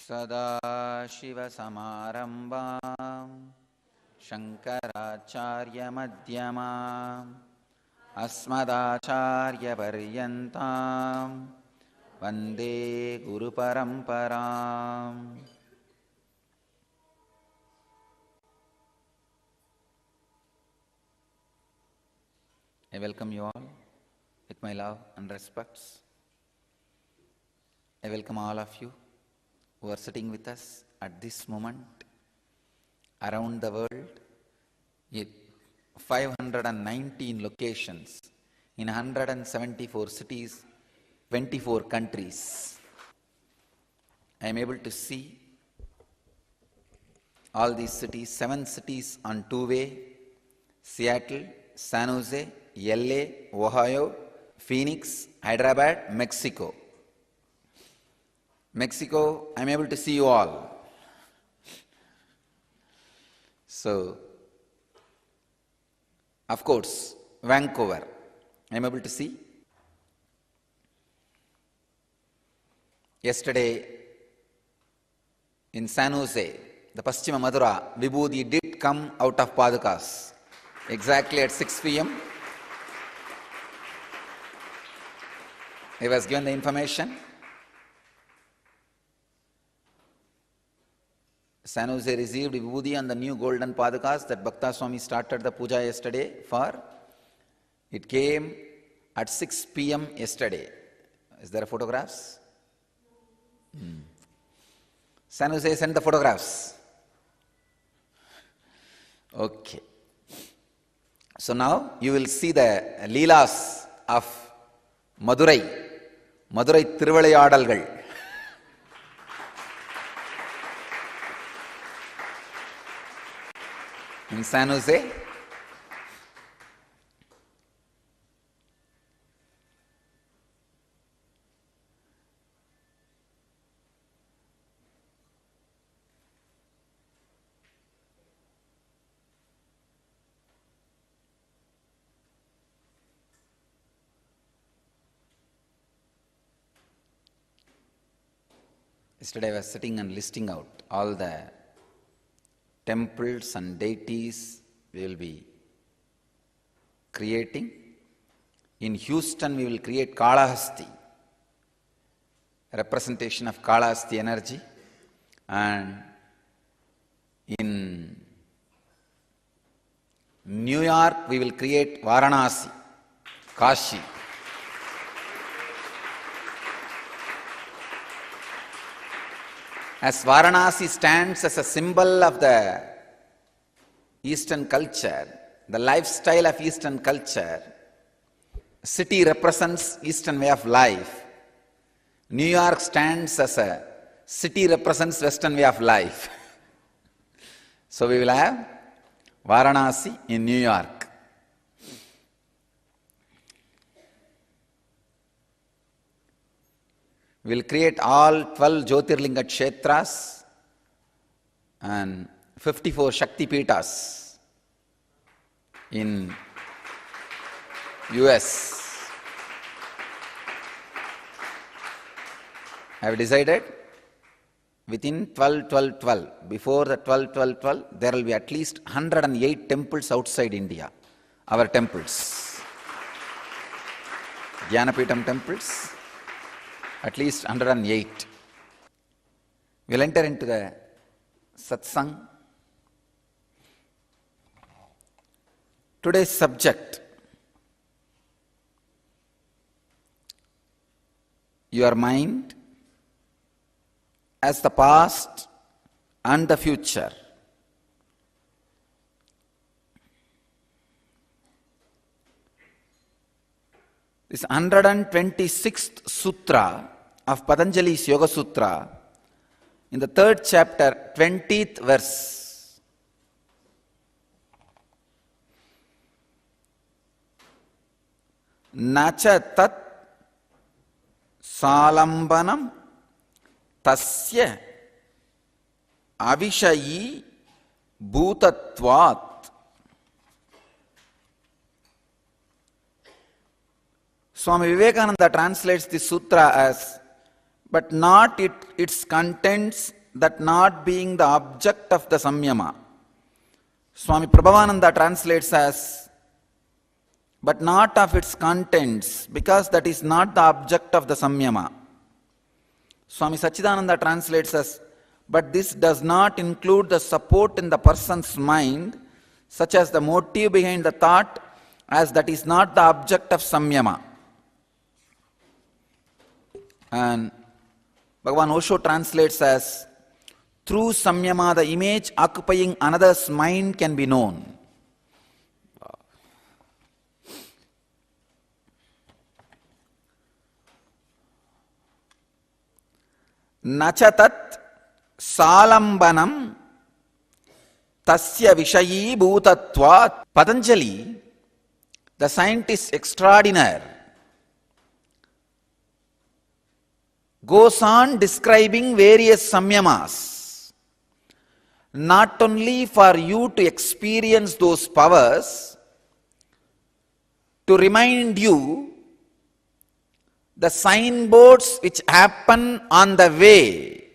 सदाशिवसमारम्भां शङ्कराचार्यमध्यमाम् अस्मदाचार्यपर्यन्तां वन्दे गुरुपरम्पराम्. I welcome you all with my love and respects. I welcome all of you who are sitting with us at this moment around the world in 519 locations in 174 cities, 24 countries. I am able to see all these cities, 7 cities on two-way: Seattle, San Jose, LA, Ohio, Phoenix, Hyderabad, Mexico. Mexico, I am able to see you all. So, of course, Vancouver, I am able to see. Yesterday, in San Jose, the Paschima Madura, Vibhuti did come out of Padukas exactly at 6 p.m. I was given the information. San Jose received Vibhuti on the new golden Padukas that Bhakta Swami started the puja yesterday for. It came at 6 p.m. yesterday. Is there photographs? San Jose sent the photographs. Okay. So now you will see the Leelas of Madurai Thiruvalayadalgal. In San Jose, yesterday I was sitting and listing out all the temples and deities we will be creating. In Houston, we will create Kalahasti, representation of Kalahasti energy. And in New York, we will create Varanasi, Kashi. As Varanasi stands as a symbol of the Eastern culture, the lifestyle of Eastern culture, city represents Eastern way of life. New York stands as a city represents Western way of life. So we will have Varanasi in New York. We will create all 12 Jyotirlinga Kshetras and 54 Shakti Pitas in US. I have decided within 12, before the 12, there will be at least 108 temples outside India, our temples. Jnanapitam temples. At least 108. We'll enter into the satsang. Today's subject: your mind as the past and the future. This 126th sutra of Patanjali's Yoga Sutra, in the 3rd chapter, 20th verse. Nacha tat salambanam tasya avishayi bhutatvat. Swami Vivekananda translates this sutra as but not its contents, that not being the object of the samyama. Swami Prabhavananda translates as, but not of its contents, because that is not the object of the samyama. Swami Sachidananda translates as, but this does not include the support in the person's mind, such as the motive behind the thought, as that is not the object of samyama. And Bhagavan Osho translates as, through samyama the image occupying another's mind can be known. Nachatat salambanam tasya vishayi bhutatvat. Patanjali, the scientist extraordinaire, goes on describing various samyamas, not only for you to experience those powers, to remind you the signboards which happen on the way,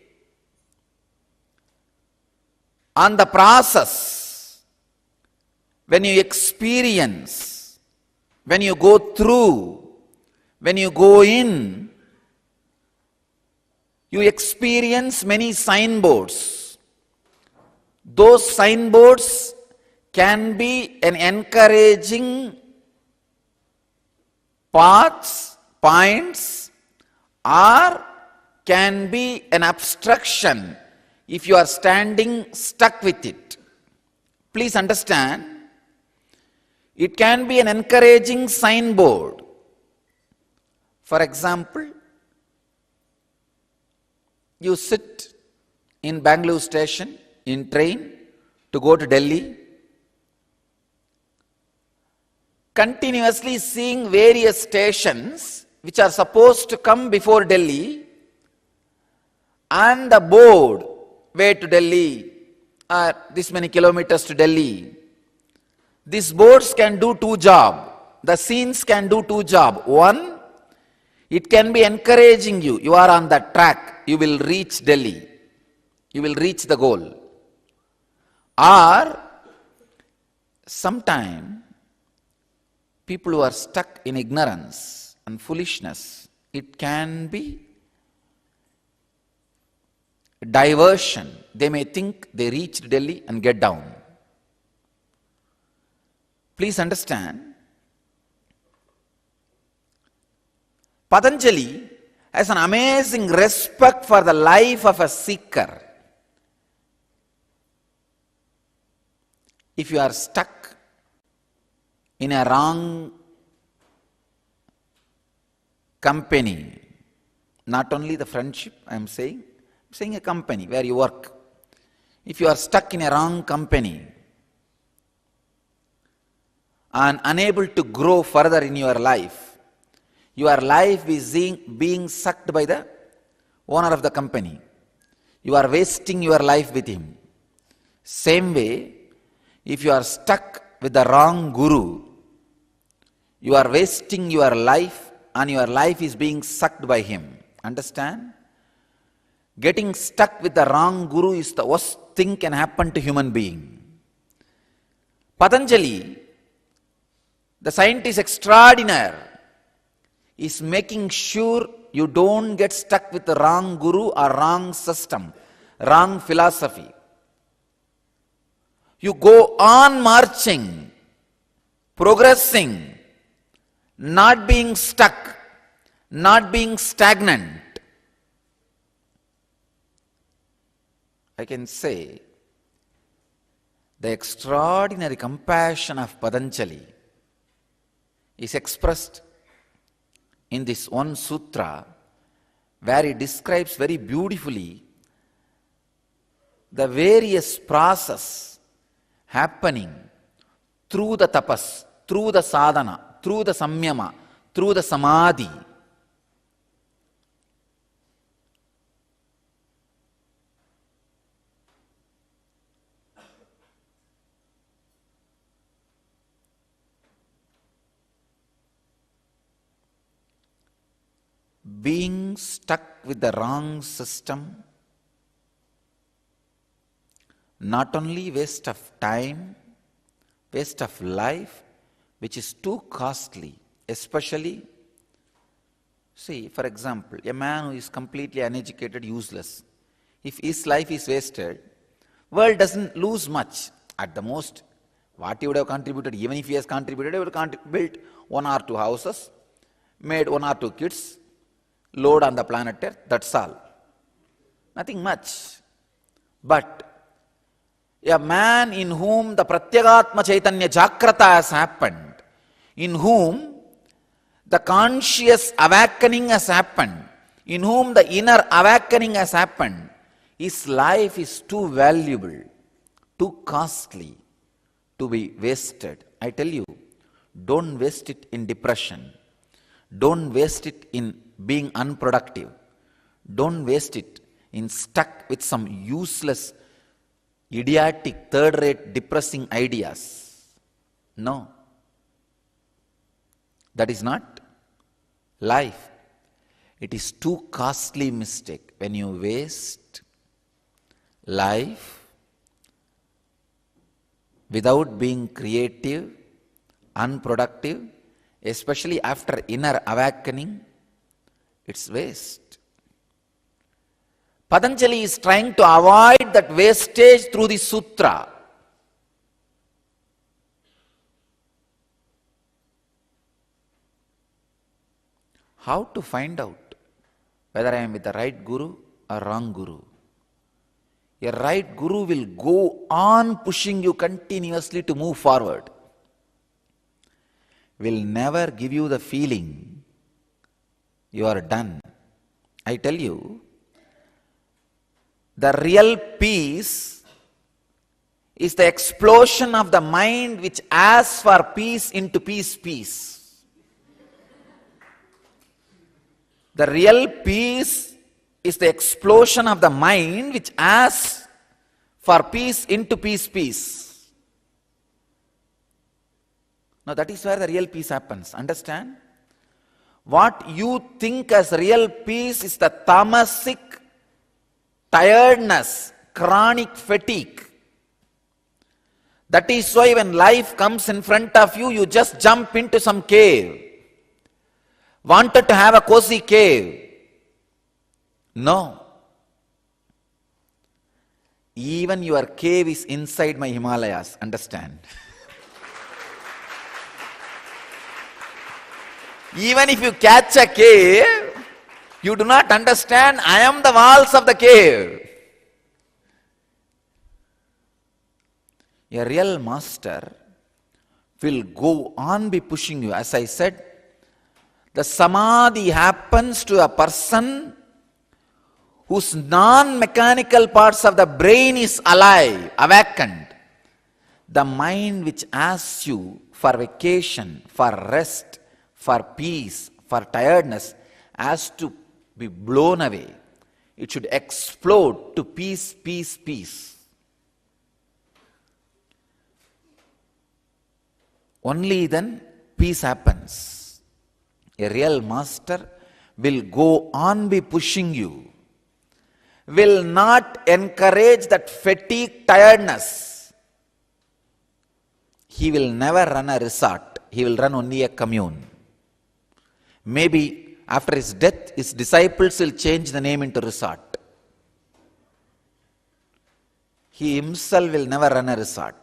on the process, when you experience, when you go through, when you go in, you experience many signboards. Those signboards can be an encouraging paths, points, or can be an obstruction if you are standing stuck with it. Please understand, it can be an encouraging signboard. For example, you sit in Bangalore station in train to go to Delhi, continuously seeing various stations which are supposed to come before Delhi, and the board, way to Delhi, or this many kilometers to Delhi. These boards can do two jobs. The scenes can do two jobs. One, it can be encouraging you. You are on the track. You will reach Delhi. You will reach the goal. Or, sometime, people who are stuck in ignorance and foolishness, it can be diversion. They may think they reached Delhi and get down. Please understand, Patanjali has an amazing respect for the life of a seeker. If you are stuck in a wrong company, not only the friendship I am saying a company where you work. If you are stuck in a wrong company and unable to grow further in your life is being sucked by the owner of the company. You are wasting your life with him. Same way, if you are stuck with the wrong guru, you are wasting your life and your life is being sucked by him. Understand? Getting stuck with the wrong guru is the worst thing can happen to human being. Patanjali, the scientist extraordinaire, is making sure you don't get stuck with the wrong guru or wrong system, wrong philosophy. You go on marching, progressing, not being stuck, not being stagnant. I can say the extraordinary compassion of Patanjali is expressed in this one sutra, where he describes very beautifully the various process happening through the tapas, through the sadhana, through the samyama, through the samadhi. being stuck with the wrong system, not only waste of time, waste of life, which is too costly, especially, see, for example, a man who is completely uneducated, useless, if his life is wasted, world doesn't lose much. At the most, what he would have contributed, even if he has contributed, he would have built 1 or 2 houses, made 1 or 2 kids, load on the planet Earth, that's all. Nothing much. But a man in whom the Pratyagatma Chaitanya Jagrata has happened, in whom the conscious awakening has happened, in whom the inner awakening has happened, his life is too valuable, too costly to be wasted. I tell you, don't waste it in depression. Don't waste it in being unproductive. Don't waste it in stuck with some useless, idiotic, third-rate, depressing ideas. No. That is not life. It is too costly mistake when you waste life without being creative, unproductive, especially after inner awakening. It's waste. Patanjali is trying to avoid that wastage through the sutra. How to find out whether I am with the right guru or wrong guru? A right guru will go on pushing you continuously to move forward. Will never give you the feeling you are done. I tell you, the real peace is the explosion of the mind which asks for peace into peace. The real peace is the explosion of the mind which asks for peace into peace. Now that is where the real peace happens. Understand? What you think as real peace is the tamasic tiredness, chronic fatigue. That is why when life comes in front of you, you just jump into some cave. Wanted to have a cozy cave. No. Even your cave is inside my Himalayas. Understand? Even if you catch a cave, you do not understand, I am the walls of the cave. A real master will go on be pushing you. As I said, the samadhi happens to a person whose non-mechanical parts of the brain is alive, awakened. The mind which asks you for vacation, for rest, for peace, for tiredness, has to be blown away. It should explode to peace. Only then peace happens. A real master will go on be pushing you, will not encourage that fatigue, tiredness. He will never run a resort. He will run only a commune. Maybe after his death, his disciples will change the name into resort. He himself will never run a resort.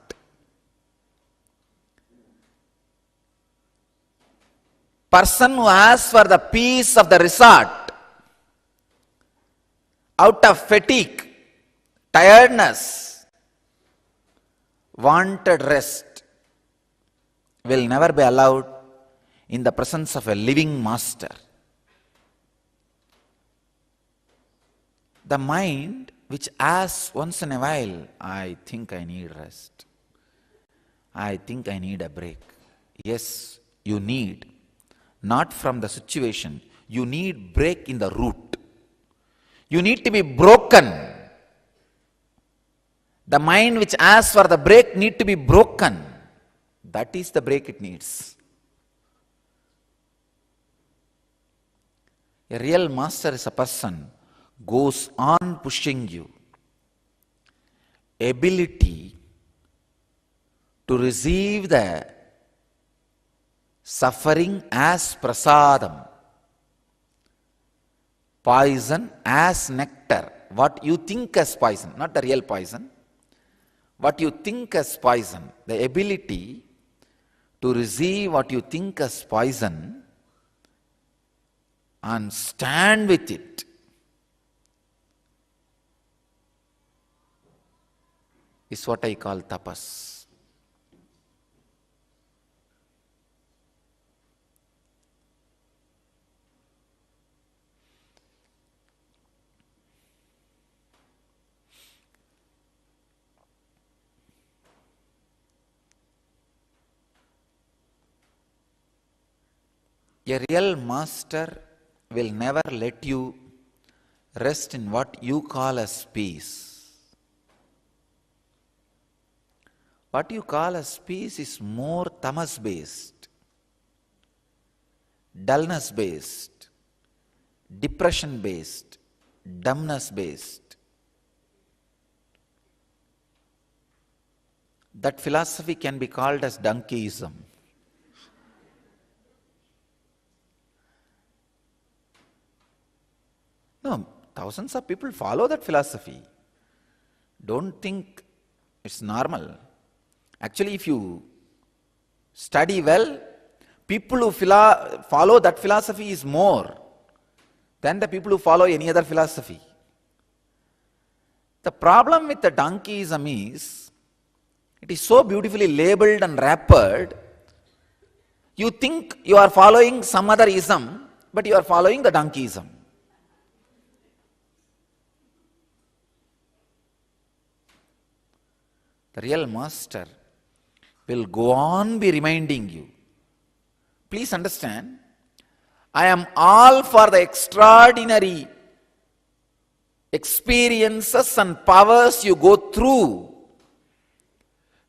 Person who asks for the peace of the resort, out of fatigue, tiredness, wanted rest, will never be allowed in the presence of a living master. The mind which asks once in a while, I think I need rest. I think I need a break. Yes, you need. Not from the situation. You need break in the root. You need to be broken. The mind which asks for the break need to be broken. That is the break it needs. A real master is a person goes on pushing you. Ability to receive the suffering as prasadam, poison as nectar. What you think as poison, not the real poison. What you think as poison, the ability to receive what you think as poison and stand with it. Is what I call tapas. A real master will never let you rest in what you call as peace. What you call as peace is more tamas based, dullness based, depression based, dumbness based. That philosophy can be called as donkeyism. No, thousands of people follow that philosophy. Don't think it's normal. Actually, if you study well, people who follow that philosophy is more than the people who follow any other philosophy. The problem with the donkeyism is, it is so beautifully labeled and wrapped, you think you are following some other ism, but you are following the donkeyism. The real master will go on be reminding you. Please understand, I am all for the extraordinary experiences and powers you go through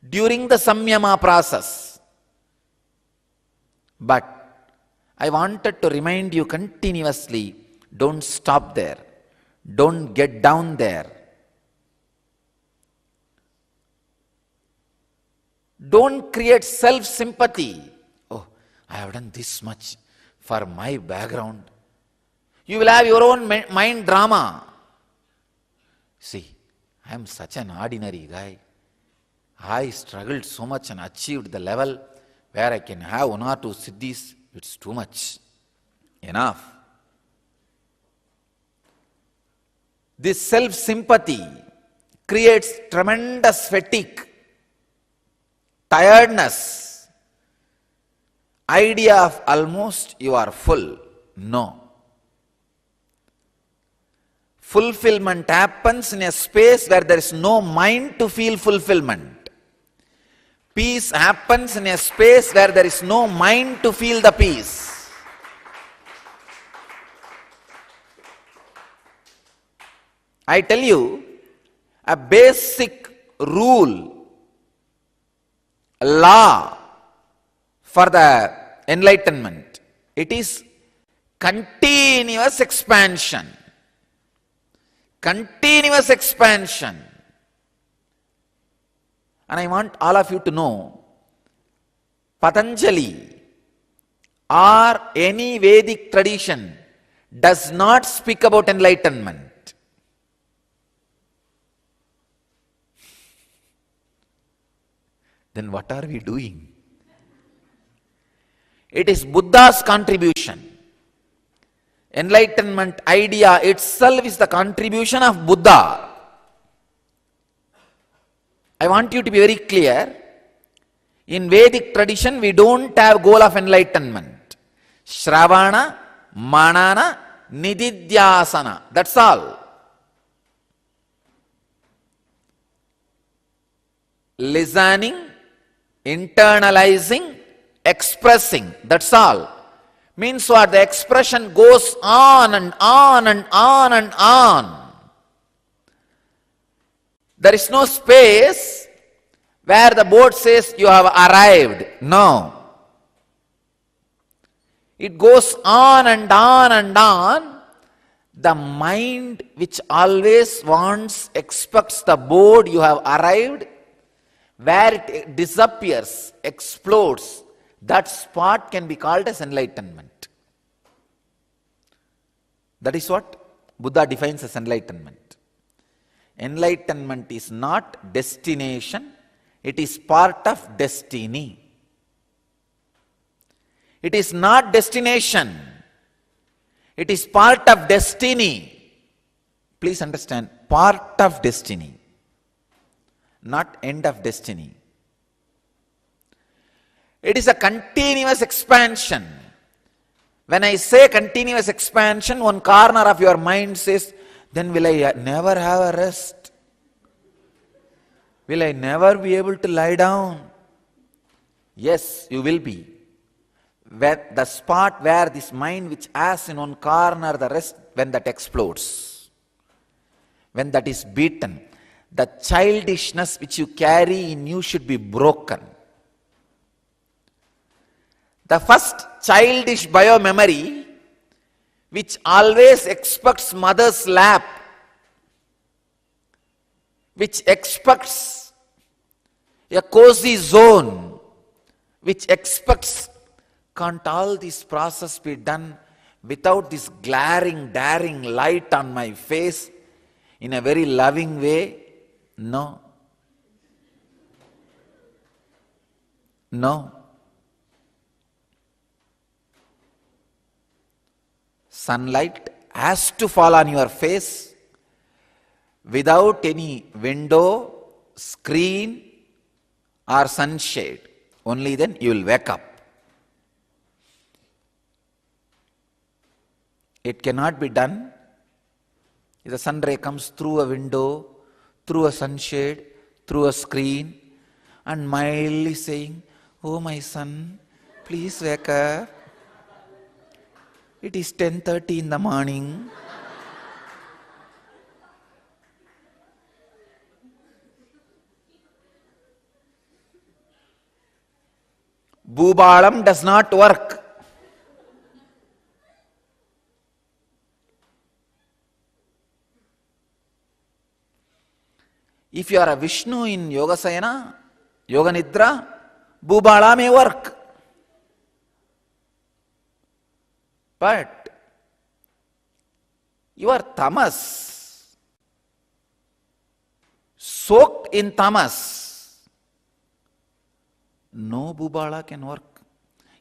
during the samyama process. But I wanted to remind you continuously, don't stop there. Don't get down there. Don't create self-sympathy. Oh, I have done this much for my background. You will have your own mind drama. See, I am such an ordinary guy. I struggled so much and achieved the level where I can have one or two siddhis. It's too much. Enough. This self-sympathy creates tremendous fatigue, tiredness, idea of almost you are full. No. Fulfillment happens in a space where there is no mind to feel fulfillment. Peace happens in a space where there is no mind to feel the peace. I tell you, a basic rule, law for the enlightenment. It is continuous expansion. Continuous expansion. And I want all of you to know, Patanjali or any Vedic tradition does not speak about enlightenment. Then what are we doing? It is Buddha's contribution. Enlightenment idea itself is the contribution of Buddha. I want you to be very clear. In Vedic tradition, we don't have goal of enlightenment. Shravana, Manana, Nididhyasana. That's all. Listening, internalizing, expressing. That's all. Means what? The expression goes on and on and on and on. There is no space where the board says you have arrived. No. It goes on and on and on. The mind which always wants, expects the board you have arrived, where it disappears, explodes, that spot can be called as enlightenment. That is what Buddha defines as enlightenment. Enlightenment is not destination, it is part of destiny. It is not destination, it is part of destiny. Please understand, part of destiny, not end of destiny. It is a continuous expansion. When I say continuous expansion, one corner of your mind says, then will I never have a rest? Will I never be able to lie down? Yes, you will be. Where the spot where this mind which has in one corner the rest, when that explodes, when that is beaten, the childishness which you carry in you should be broken. The first childish biomemory, which always expects mother's lap, which expects a cozy zone, which expects, can't all this process be done without this glaring, daring light on my face in a very loving way? No. No. Sunlight has to fall on your face without any window, screen or sunshade. Only then you will wake up. It cannot be done if the sun ray comes through a window, through a sunshade, through a screen, and mildly saying, "Oh my son, please wake up. It is 10:30 in the morning." Boobalam does not work. If you are a Vishnu in Yoga Sayana, Yoga Nidra, Bhubala may work. But you are tamas, soaked in tamas. No Bhubala can work.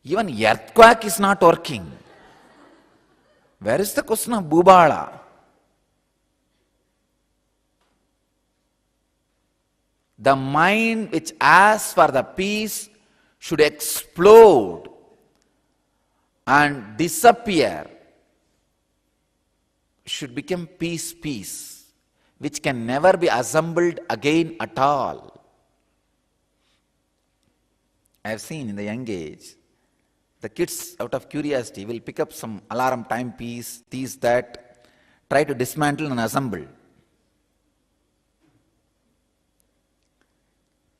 Even earthquake is not working. Where is the question of Bhubala? The mind which asks for the peace should explode and disappear, should become peace, which can never be assembled again at all. I have seen in the young age, the kids out of curiosity will pick up some alarm timepiece, these, that, try to dismantle and assemble.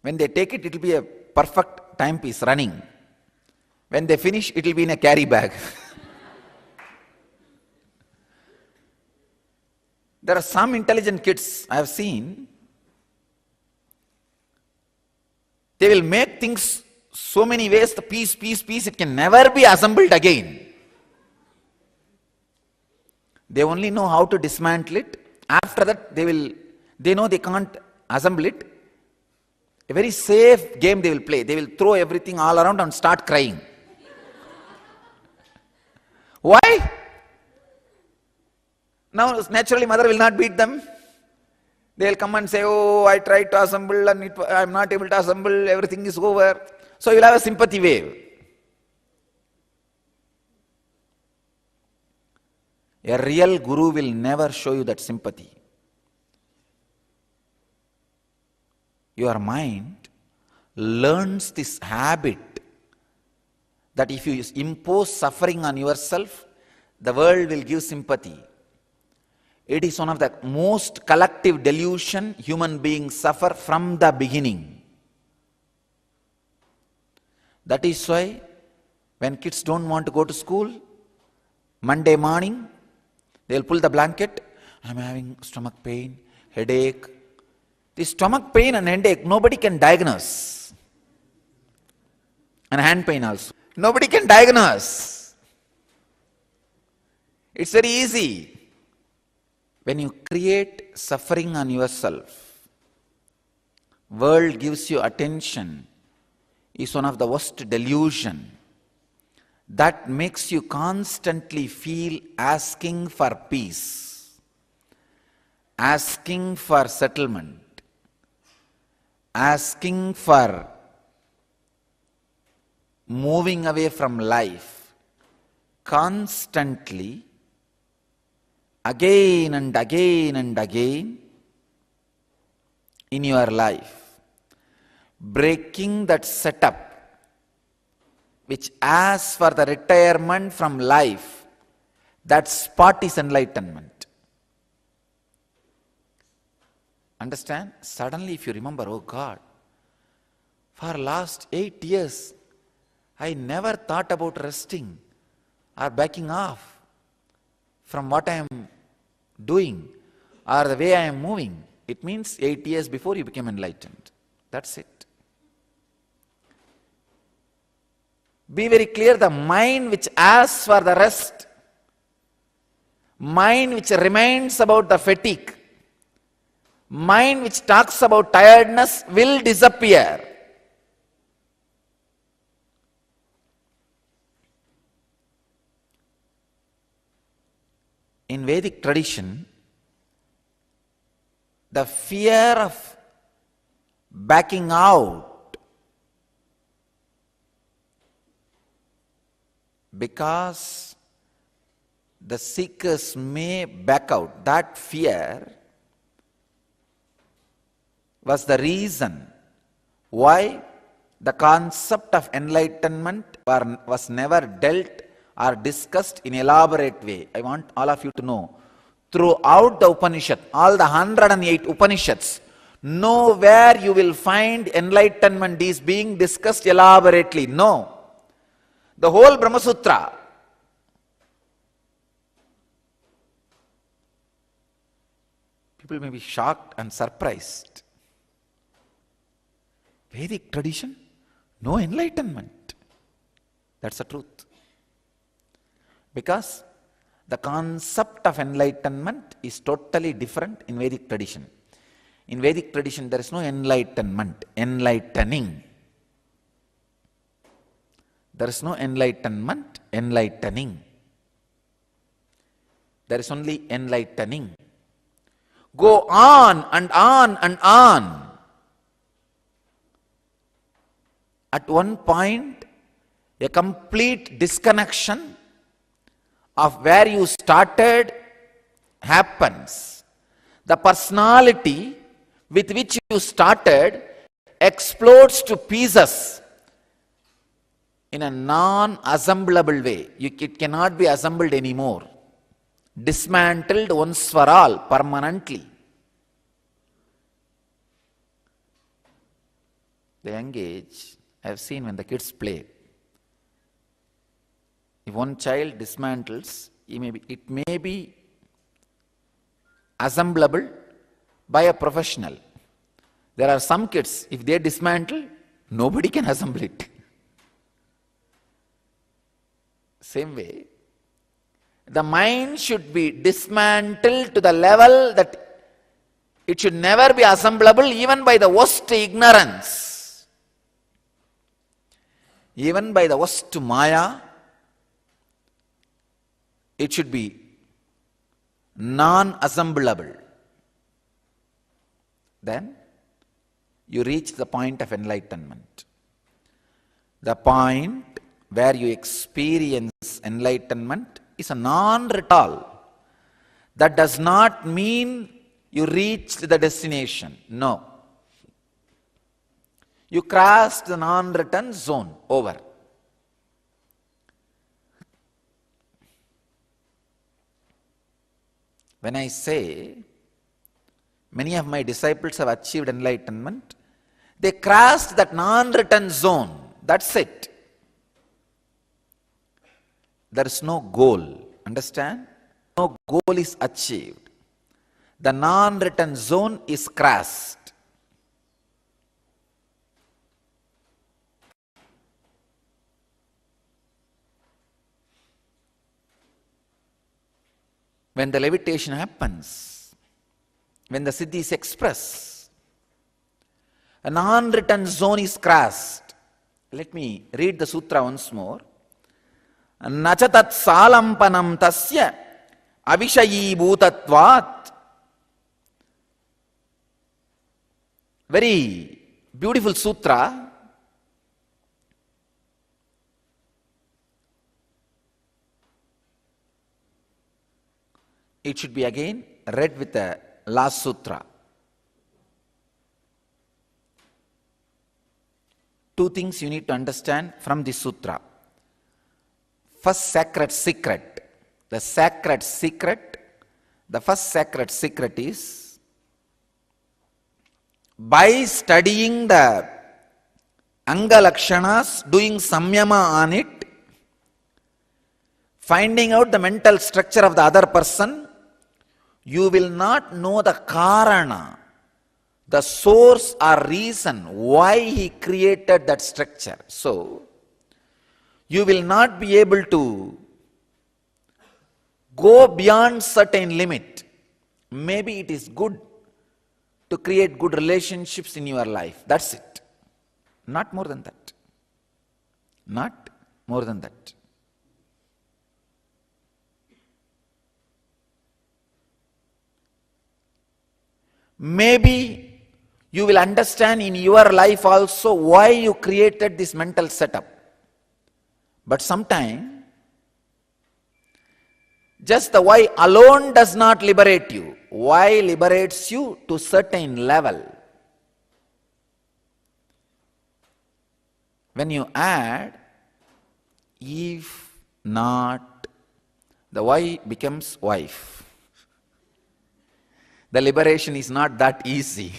When they take it, it will be a perfect timepiece running. When they finish, it will be in a carry bag. There are some intelligent kids I have seen, they will make things so many ways, the piece, it can never be assembled again. They only know how to dismantle it. After that, they know they can't assemble it. A very safe game they will play. They will throw everything all around and start crying. Why? Now, naturally, mother will not beat them. They will come and say, "Oh, I tried to assemble and I am not able to assemble, everything is over." So, you will have a sympathy wave. A real guru will never show you that sympathy. Your mind learns this habit that if you impose suffering on yourself, the world will give sympathy. It is one of the most collective delusion human beings suffer from the beginning. That is why When kids don't want to go to school, Monday morning, they'll pull the blanket. I'm having stomach pain, headache. The stomach pain and headache, nobody can diagnose. And hand pain also. Nobody can diagnose. It's very easy. When you create suffering on yourself, world gives you attention, is one of the worst delusion that makes you constantly feel asking for peace, asking for settlement, asking for moving away from life constantly, again and again and again in your life. Breaking that setup which asks for the retirement from life, that spot is enlightenment. Understand? Suddenly if you remember, oh God, for last 8 years, I never thought about resting or backing off from what I am doing or the way I am moving. It means 8 years before you became enlightened. That's it. Be very clear, the mind which asks for the rest, mind which reminds about the fatigue, mind which talks about tiredness will disappear. In Vedic tradition, the fear of backing out because the seekers may back out, that fear was the reason why the concept of enlightenment was never dealt or discussed in elaborate way. I want all of you to know, throughout the Upanishad, all the 108 Upanishads, nowhere you will find enlightenment is being discussed elaborately. No. The whole Brahma Sutra, people may be shocked and surprised. Vedic tradition, no enlightenment. That's the truth. Because the concept of enlightenment is totally different in Vedic tradition. In Vedic tradition, there is no enlightenment, enlightening. There is no enlightenment, enlightening. There is only enlightening. Go on and on and on. At one point, a complete disconnection of where you started happens. The personality with which you started explodes to pieces in a non-assemblable way. It cannot be assembled anymore. Dismantled once for all, permanently. The young age, I have seen when the kids play. If one child dismantles, it may be assemblable by a professional. There are some kids, if they dismantle, nobody can assemble it. Same way, the mind should be dismantled to the level that it should never be assemblable even by the worst ignorance. Even by the worst Maya, it should be non-assemblable. Then you reach the point of enlightenment. The point where you experience enlightenment is a non-retall. That does not mean you reached the destination. No. You crossed the non-return zone. Over. When I say many of my disciples have achieved enlightenment, they crossed that non-return zone. That's it. there is no goal. Understand? No goal is achieved. The non-written zone is crossed. When the levitation happens, when the siddhi is expressed, a non-written zone is crossed. Let me read the sutra once more. Nachatat salampanam tasya avishayi bhutatvat. Very beautiful sutra. It should be again read with the last sutra. Two things you need to understand from this sutra. First sacred secret. The first sacred secret is, by studying the Anga Lakshanas, doing samyama on it, finding out the mental structure of the other person, you will not know the karana, the source or reason why he created that structure. So, you will not be able to go beyond certain limit. Maybe it is good to create good relationships in your life. That's it. Not more than that. Not more than that. Maybe you will understand in your life also why you created this mental setup. But sometimes, just the why alone does not liberate you. Why liberates you to certain level. When you add, if not, the why becomes wife. The liberation is not that easy.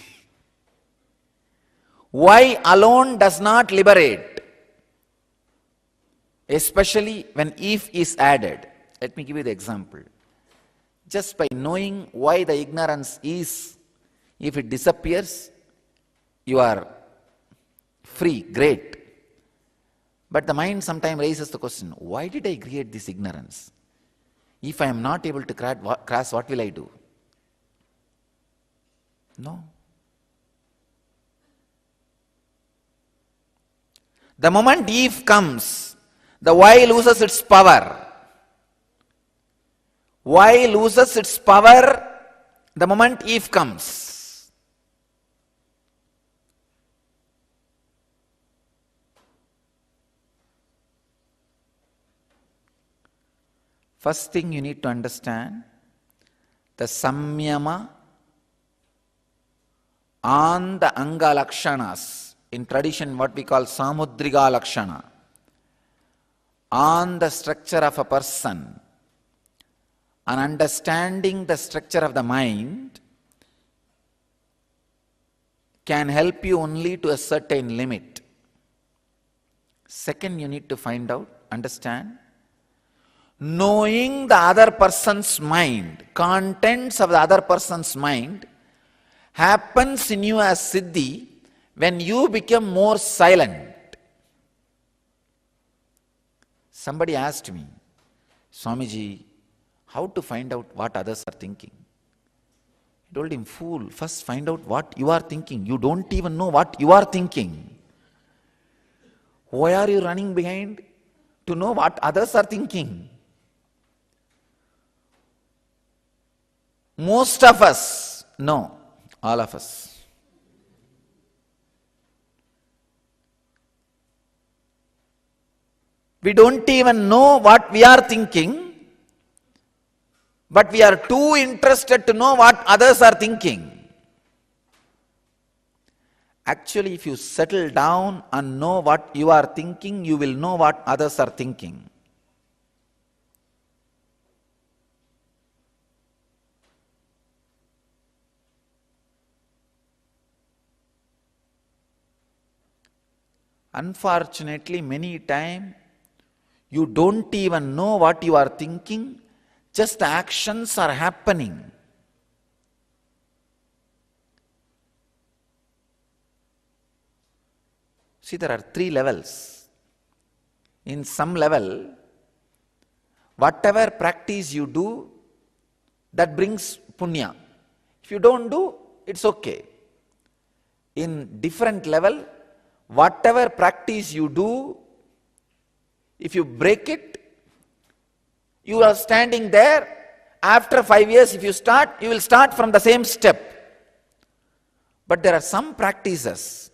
Why alone does not liberate, especially when if is added. Let me give you the example. Just by knowing why the ignorance is, if it disappears, you are free, great. But the mind sometimes raises the question, why did I create this ignorance? If I am not able to cross, what will I do? No. The moment if comes, the why loses its power. Why loses its power the moment if comes. First thing you need to understand, the samyama on the Anga Lakshanas, in tradition what we call Samudriga Lakshana, on the structure of a person, and understanding the structure of the mind can help you only to a certain limit. Second, you need to find out, understand, knowing the other person's mind, contents of the other person's mind, happens in you as siddhi when you become more silent. Somebody asked me, Swamiji, how to find out what others are thinking? I told him, fool, first find out what you are thinking. You don't even know what you are thinking. Why are you running behind to know what others are thinking? Most of us, no, all of us. We don't even know what we are thinking, but we are too interested to know what others are thinking. Actually, if you settle down and know what you are thinking, you will know what others are thinking. Unfortunately, many times You don't even know what you are thinking, just actions are happening. See, there are 3 levels. In some level, whatever practice you do, that brings punya. If you don't do, it's okay. In different level, whatever practice you do, if you break it, you are standing there. After 5 years, if you start, you will start from the same step. But there are some practices.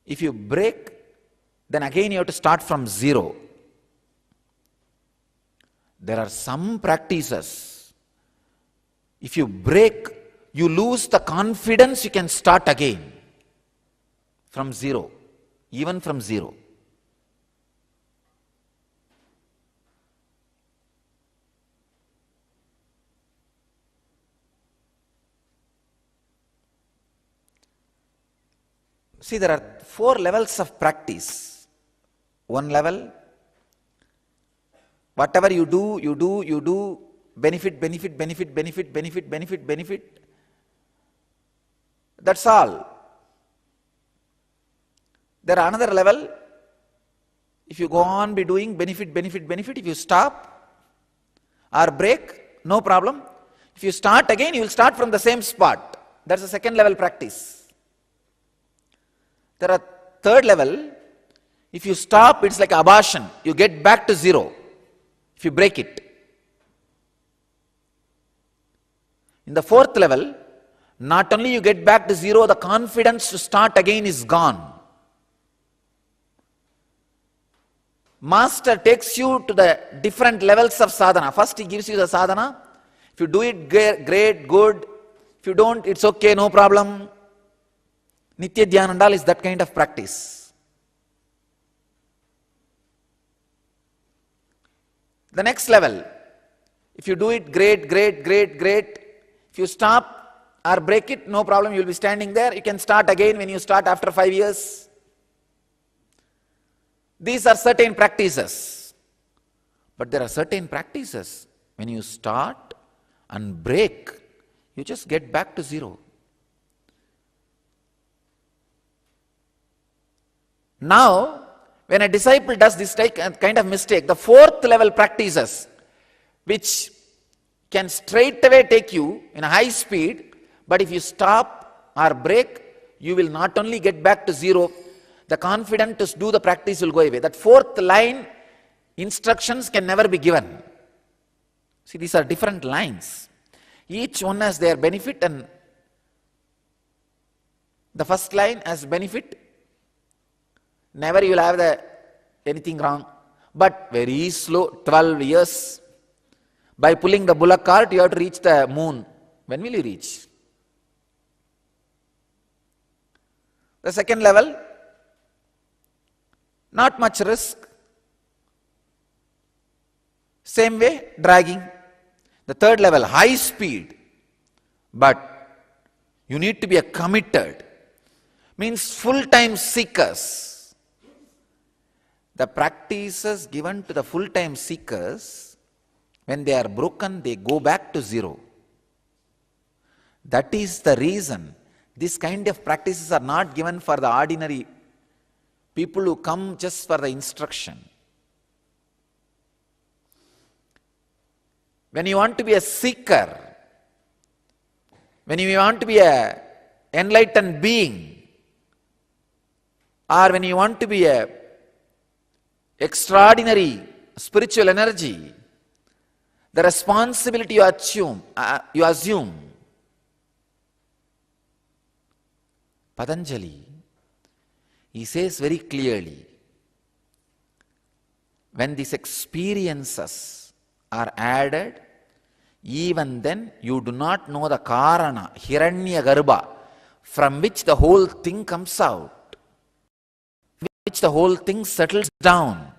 If you break, then again you have to start from zero. There are some practices. If you break, you lose the confidence, you can start again. From zero. Even from zero. See, there are 4 levels of practice. One level, whatever you do, benefit. That's all. There are another level, if you go on be doing benefit, if you stop or break, no problem. If you start again, you will start from the same spot. That's the second level practice. There are third level, if you stop, it's like abortion. You get back to zero if you break it. In the fourth level, not only you get back to zero, the confidence to start again is gone. Master takes you to the different levels of sadhana. First he gives you the sadhana. If you do it, great, good. If you don't, it's okay, no problem. Nithyananda is that kind of practice. The next level, if you do it, great. If you stop or break it, no problem, you will be standing there. You can start again when you start after 5 years. These are certain practices. But there are certain practices, when you start and break, you just get back to zero. Now, when a disciple does this kind of mistake, the fourth level practices, which can straight away take you in a high speed, but if you stop or break, you will not only get back to zero, the confidence to do the practice will go away. That fourth line, instructions can never be given. See, these are different lines. Each one has their benefit, and the first line has benefit. Never you will have anything wrong. But very slow, 12 years. By pulling the bullock cart, you have to reach the moon. When will you reach? The second level, not much risk. Same way, dragging. The third level, high speed. But you need to be a committed. Means full-time seekers. The practices given to the full-time seekers, when they are broken, they go back to zero. That is the reason this kind of practices are not given for the ordinary people who come just for the instruction. When you want to be a seeker, when you want to be an enlightened being, or when you want to be a extraordinary spiritual energy, the responsibility you assume. Patanjali, he says very clearly, when these experiences are added, even then you do not know the karana, hiranya garbha, from which the whole thing comes out, which the whole thing settles down.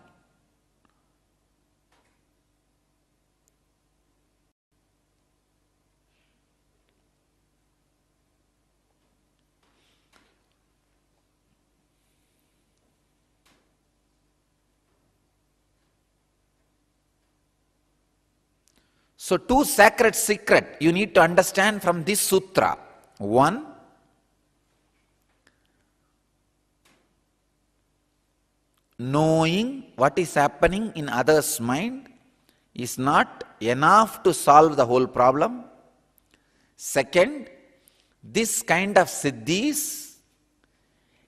So two sacred secrets you need to understand from this sutra. One, knowing what is happening in others' mind is not enough to solve the whole problem. Second, this kind of siddhis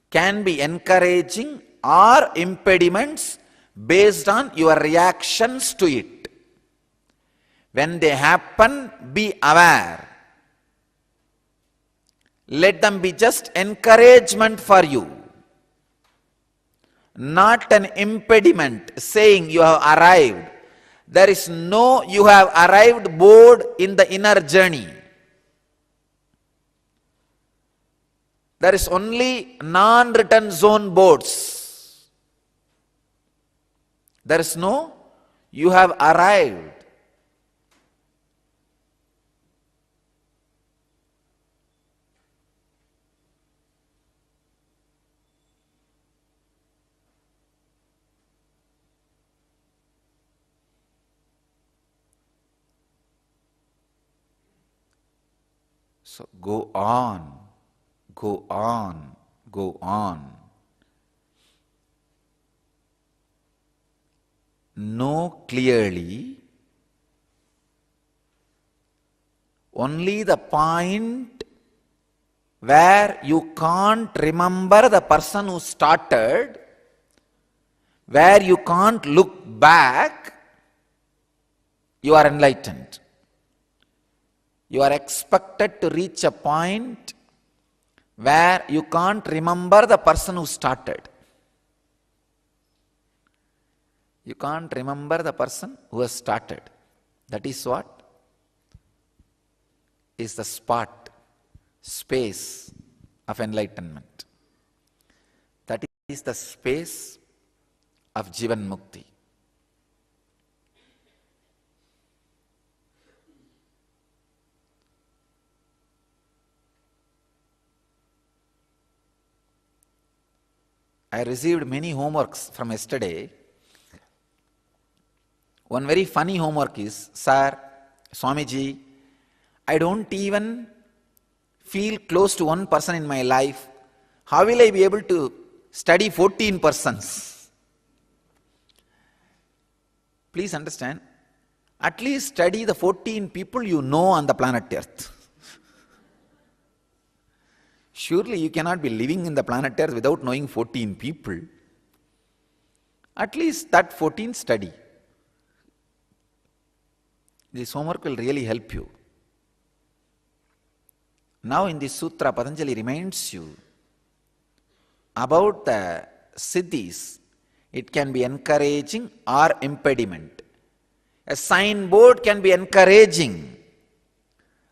can be encouraging or impediments based on your reactions to it. When they happen, be aware. Let them be just encouragement for you, not an impediment saying you have arrived. There is no you have arrived board in the inner journey. There is only non-return zone boards. There is no you have arrived. So go on, go on, go on. Know clearly only the point where you can't remember the person who started, where you can't look back, you are enlightened. You are expected to reach a point where you can't remember the person who started. You can't remember the person who has started. That is what? Is the spot, space of enlightenment. That is the space of Jivan Mukti. I received many homeworks from yesterday. One very funny homework is, Sir, Swamiji, I don't even feel close to one person in my life. How will I be able to study 14 persons? Please understand, at least study the 14 people you know on the planet Earth. Surely you cannot be living in the planet Earth without knowing 14 people. At least that 14 study. This homework will really help you. Now in this sutra, Patanjali reminds you about the siddhis. It can be encouraging or impediment. A signboard can be encouraging,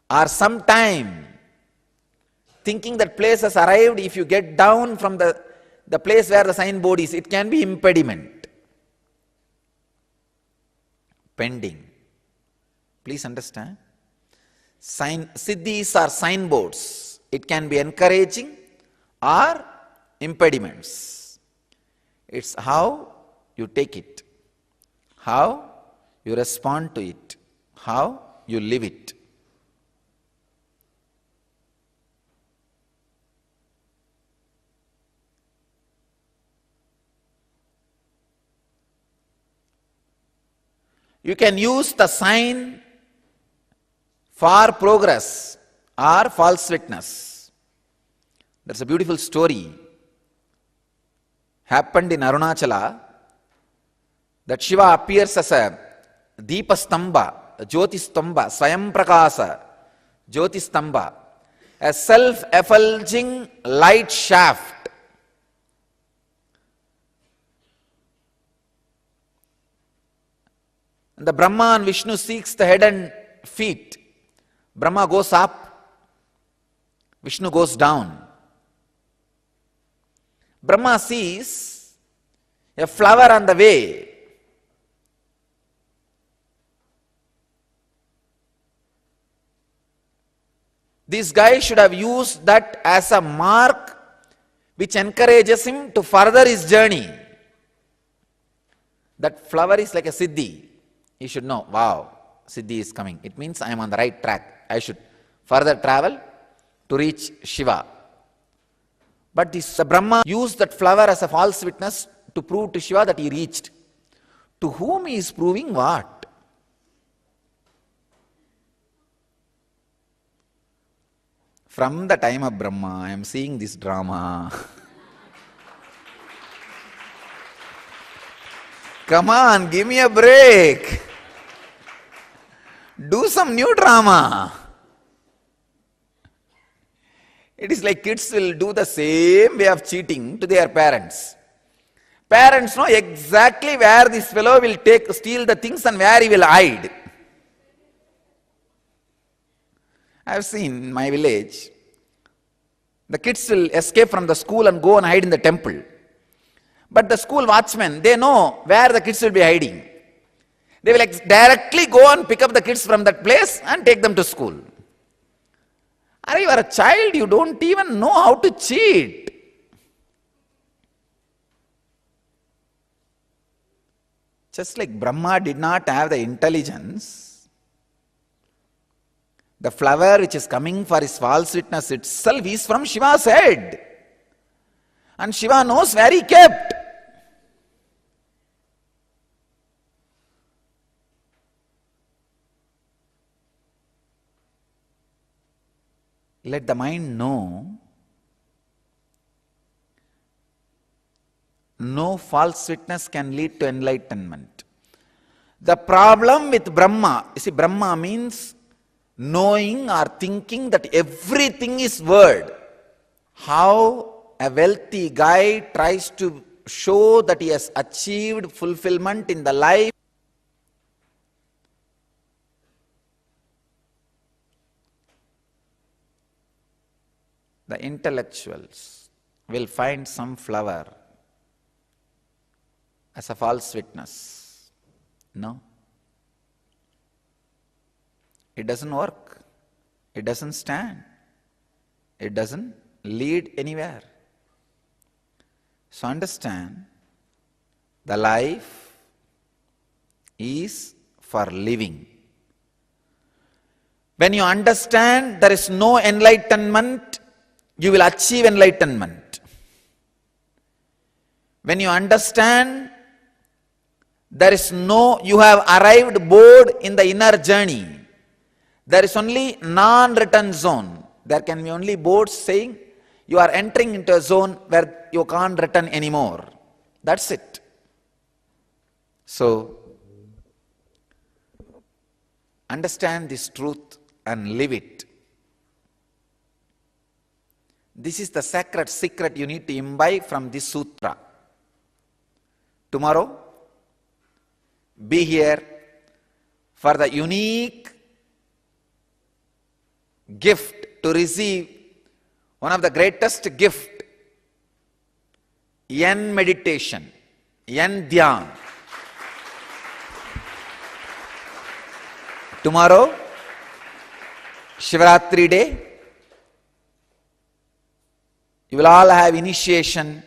or sometime thinking that place has arrived, if you get down from the place where the signboard is, it can be impediment. Pending. Please understand. Siddhis are signboards. It can be encouraging or impediments. It's how you take it, how you respond to it, how you live it. You can use the sign for progress or false witness. There's a beautiful story happened in Arunachala that Shiva appears as a Deepastamba, a Jyotistamba, Swayam Prakasa, Jyotistamba, a self-effulging light shaft. And the Brahma and Vishnu seeks the head and feet. Brahma goes up, Vishnu goes down. Brahma sees a flower on the way. This guy should have used that as a mark which encourages him to further his journey. That flower is like a siddhi. He should know, wow, Siddhi is coming. It means I am on the right track. I should further travel to reach Shiva. But this Brahma used that flower as a false witness to prove to Shiva that he reached. To whom he is proving what? From the time of Brahma, I am seeing this drama. Come on, give me a break. Do some new drama. It is like kids will do the same way of cheating to their parents. Parents know exactly where this fellow will steal the things and where he will hide. I have seen in my village, the kids will escape from the school and go and hide in the temple. But the school watchmen, they know where the kids will be hiding. They will directly go and pick up the kids from that place and take them to school. You are a child, you don't even know how to cheat. Just like Brahma did not have the intelligence, the flower which is coming for his false witness itself is from Shiva's head. And Shiva knows where he kept. Let the mind know, no false witness can lead to enlightenment. The problem with Brahma, you see, Brahma means knowing or thinking that everything is word. How a wealthy guy tries to show that he has achieved fulfillment in the life. The intellectuals will find some flower as a false witness. No. It doesn't work. It doesn't stand. It doesn't lead anywhere. So understand, the life is for living. When you understand there is no enlightenment, you will achieve enlightenment. When you understand you have arrived bored in the inner journey, there is only non-return zone. There can be only boards saying you are entering into a zone where you can't return anymore. That's it. So, understand this truth and live it. This is the sacred secret you need to imbibe from this sutra. Tomorrow, be here for the unique gift to receive one of the greatest gift, Yen meditation, Yen Dhyan. Tomorrow, Shivaratri day, you will all have initiation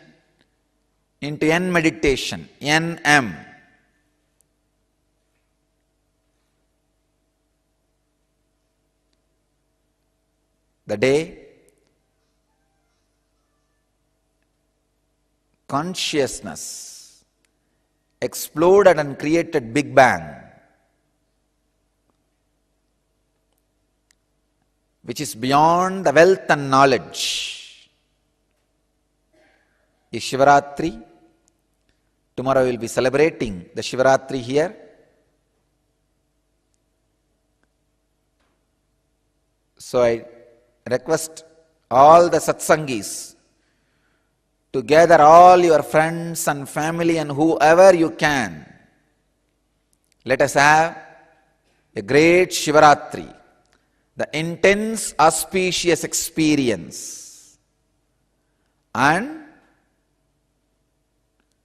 into Yen meditation, NM. The day consciousness exploded and created Big Bang, which is beyond the wealth and knowledge, is Shivaratri. Tomorrow we will be celebrating the Shivaratri here. So I request all the satsangis to gather all your friends and family and whoever you can. Let us have a great Shivaratri, the intense auspicious experience and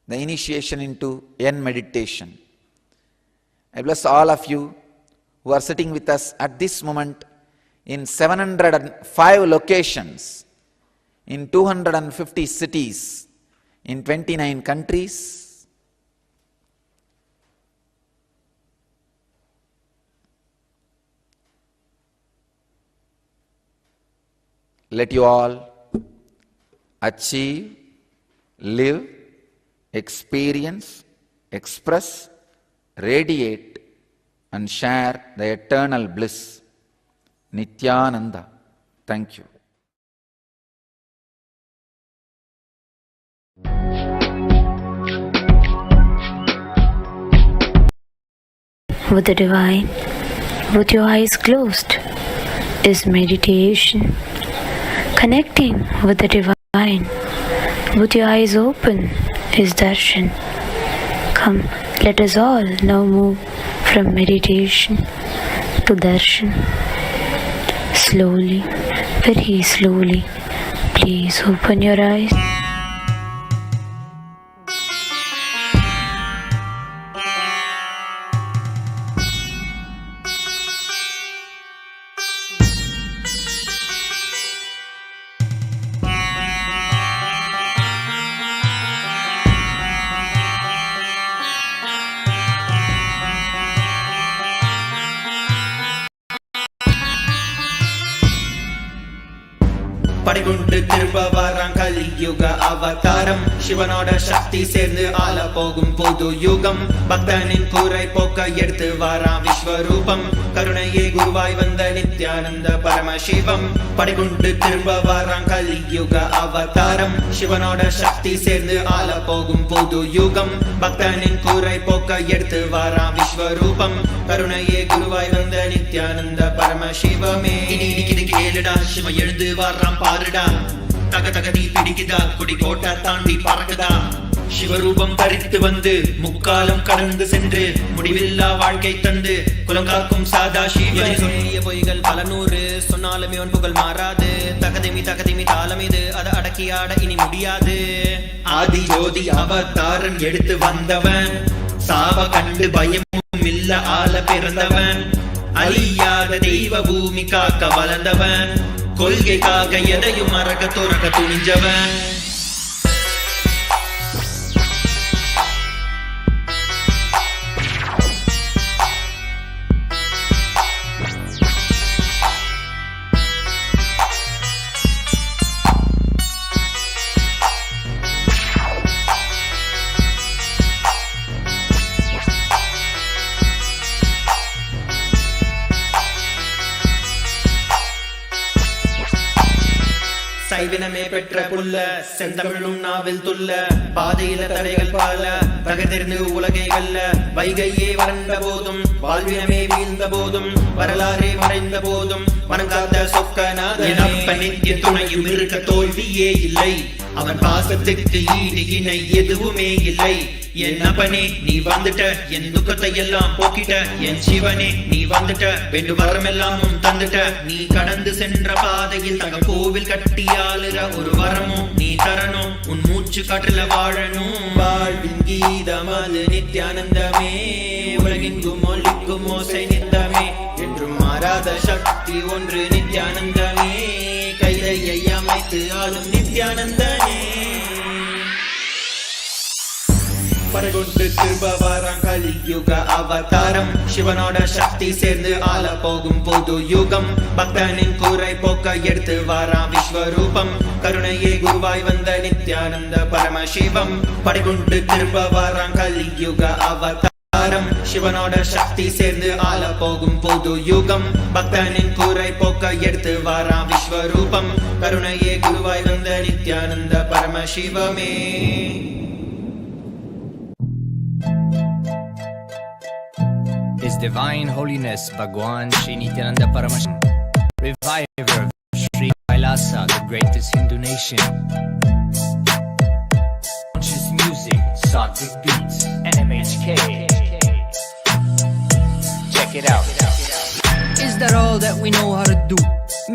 the initiation into Yen meditation. I bless all of you who are sitting with us at this moment in 705 locations, in 250 cities, in 29 countries. let you all achieve, live, experience, express, radiate, and share the eternal bliss. Nithyananda. Thank you. With the divine, with your eyes closed, is meditation. Connecting with the divine, with your eyes open, is darshan. Come, let us all now move from meditation to darshan. Slowly, very slowly, please open your eyes. படிகுண்டு திரும்ப வாரான் கலியுக அவதாரம். சிவனோட சக்தி சேர்ந்து ஆள போகும் புது யுகம். பக்தனின் கூரை போக்க எடுத்து வாரான் விஸ்வரூபம். கருணையே குருவாய் வந்த நித்யானந்த பரமசிவம். படிகுண்டு திரும்ப வாரான் கலியுக அவதாரம். சிவனோட சக்தி சேர்ந்து ஆள போகும் புது யுகம். பக்தனின் கூரை போக்க எடுத்து வாரான் விஸ்வரூபம். கருணையே குருவாய் வந்த நித்யானந்த பரமசிவமே. இடிக்குது கேளுடா, சிவ எழுந்து வாரான் பாருடா. தக தகதி பிடிக்குதா, கொடி கோட்டை தாண்டி பறக்குதா. சிவரூபம் தரித்து வந்து முக்காலம் கடந்து சென்று முடிவில்லா வாழ்க்கை தந்து குலங்காக்கும் சாதா சிவனே. சொல்லிய பொய்கள் பல நூறு சொன்னாலுமே உன் புகழ் மாறாது. தகதிமி தகதிமி தாளம் இது, அதை அடக்கி ஆட இனி முடியாது. ஆதி ஜோதி அவதாரம் எடுத்து வந்தவன். சாவ கண்டு பயமும் இல்ல ஆள பிறந்தவன். அழியாத தெய்வ பூமி காக்க வளர்ந்தவன். கொள்கைக்காக எதையும் மறக்க துறக்க துணிஞ்சவன். சைவினமே பெற்ற புல்ல, செந்தமிழும் நாவில் துள்ள. பாதையில தடைகள் பால, தகதிர்ந்து உலகை வெல்ல. வைகையே வறண்ட போதும், வாழ்வினமே வீழ்ந்த போதும், வரலாறே மறைந்த போதும், வணங்காத சொக்கநாதனப்ப நித்திய துணையும் இருக்க தோல்வியே இல்லை. அவன் பாசத்துக்கு ஈடு இணை எதுவுமே இல்லை. என் அப்பனே நீ வந்துட்ட, என் துக்கத்தை எல்லாம் போக்கிட்ட. என் சிவனே நீ வந்துட்ட, வேண்டும் வரமெல்லாம் உன் தந்துட்ட. நீ கடந்து சென்ற பாதையில் தங்க கோவில் கட்டியாளுற ஒரு வரமும் நீ தரணும். உன் மூச்சு காற்றுல வாழணும். வாழ்வின் கீதம் அது நித்யானந்தமே. உலகெங்கும் ஒலிக்கும் ஓசை நித்தமே. என்றும் மாறாத சக்தி ஒன்று நித்யானந்தமே. கைலையை அமைத்து ஆளும் நித்யானந்தனே. படைகொண்டு திரும்ப வாரான் கலியுக அவதாரம். சிவனோட சக்தி சேர்ந்து ஆள போகும் புது யுகம். பக்தனின் கூரை போக்க எடுத்து வாரான் விஸ்வரூபம். கருணையே குருவாய் வந்த நித்யானந்த பரமசிவம். படைகொண்டு திரும்ப வாரான் கலியுக அவதாரம். சிவனோட சக்தி சேர்ந்து ஆள போகும் புது யுகம். பக்தனின் கூரை போக்க எடுத்து வாரான் விஸ்வரூபம். கருணையே குருவாய் வந்த Nityananda பரமசிவமே. His Divine Holiness Bhagwan Sri Nithyananda Paramashiva, reviver of Sri Himalayas, the greatest Hindu nation. Conscious music, sattvic beats, NMHK. Check it out. Is that all that we know how to do?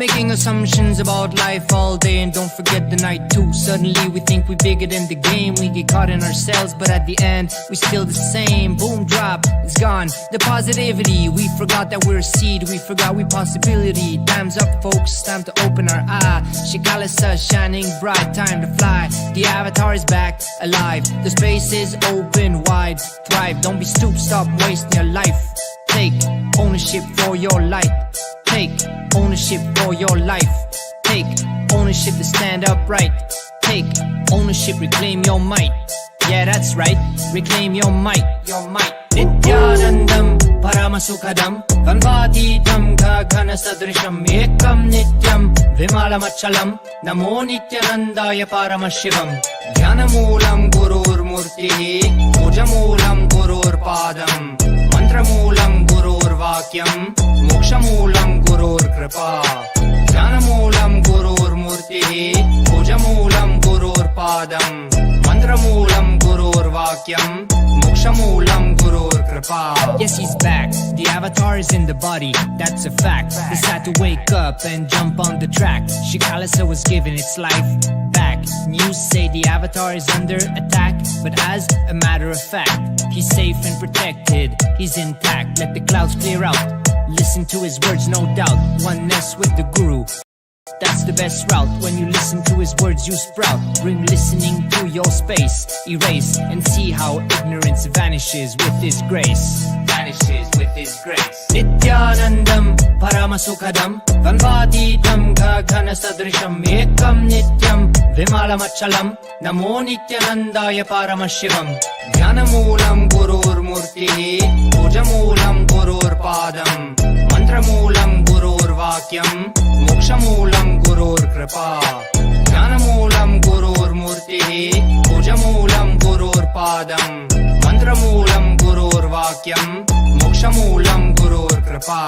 Making assumptions about life all day and don't forget the night too. Suddenly we think we bigger than the game. We get caught in ourselves, but at the end we still the same. Boom, drop, it's gone. The positivity, we forgot that we're a seed. We forgot we possibility. Time's up folks, time to open our eye. Shikalasa shining bright, time to fly. The avatar is back, alive. The space is open wide. Thrive, don't be stupid, stop wasting your life. Take ownership for your life. Take ownership for your life. Take ownership to stand upright. Take ownership, reclaim your might. Yeah, that's right, reclaim your might, your might. Nithyanandam Paramasukhadam Kanvatitam Gagana Sadrisham Ekam Nityam Vimalamachalam Namo Nithyanandaya Paramashivam Jnanamulam Gurur Murti Pujamulam Gurur Padam Mantramulam Gurur Vakyam Mokshamulam Gurur Kripa Jnanamulam Gurur Murti Pujamulam Gurur Padam Mantramulam Gurur Vakyam Mokshamulam Gurur Kripa. Yes, he's back. The avatar is in the body, that's a fact. He's had to wake up and jump on the track. Shikalasa was given its life back. News say the avatar is under attack, but as a matter of fact, he's safe and protected, he's intact. Let the clouds clear out, listen to his words, no doubt. Oneness with the Guru, that's the best route. When you listen to his words, you sprout. Bring listening to your space. Erase and see how ignorance vanishes with his grace. Vanishes with his grace. Nithyanandam Paramasukhadam Kanvatitam Gagana Sadrisham Ekam Nityam Vimalamachalam Namo Nithyanandaya Paramashivam Jnanamulam Gurur Murti Pujamulam Gurur Padam Mantramulam Gurur Vakyam Mokshamulam Gurur Kripa Jnanamulam Gurur Murti Pujamulam Gurur Padam Mantramulam Gurur Vakyam Mokshamulam Gurur Kripa.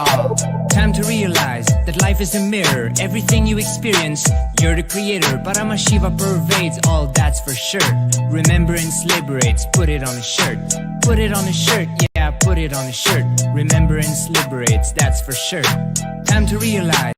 Time to realize that life is a mirror. Everything you experience, you're the creator. Paramashiva pervades all, that's for sure. Remembrance liberates, put it on a shirt. Put it on a shirt, yeah, put it on a shirt. Remembrance liberates, that's for sure. Time to realize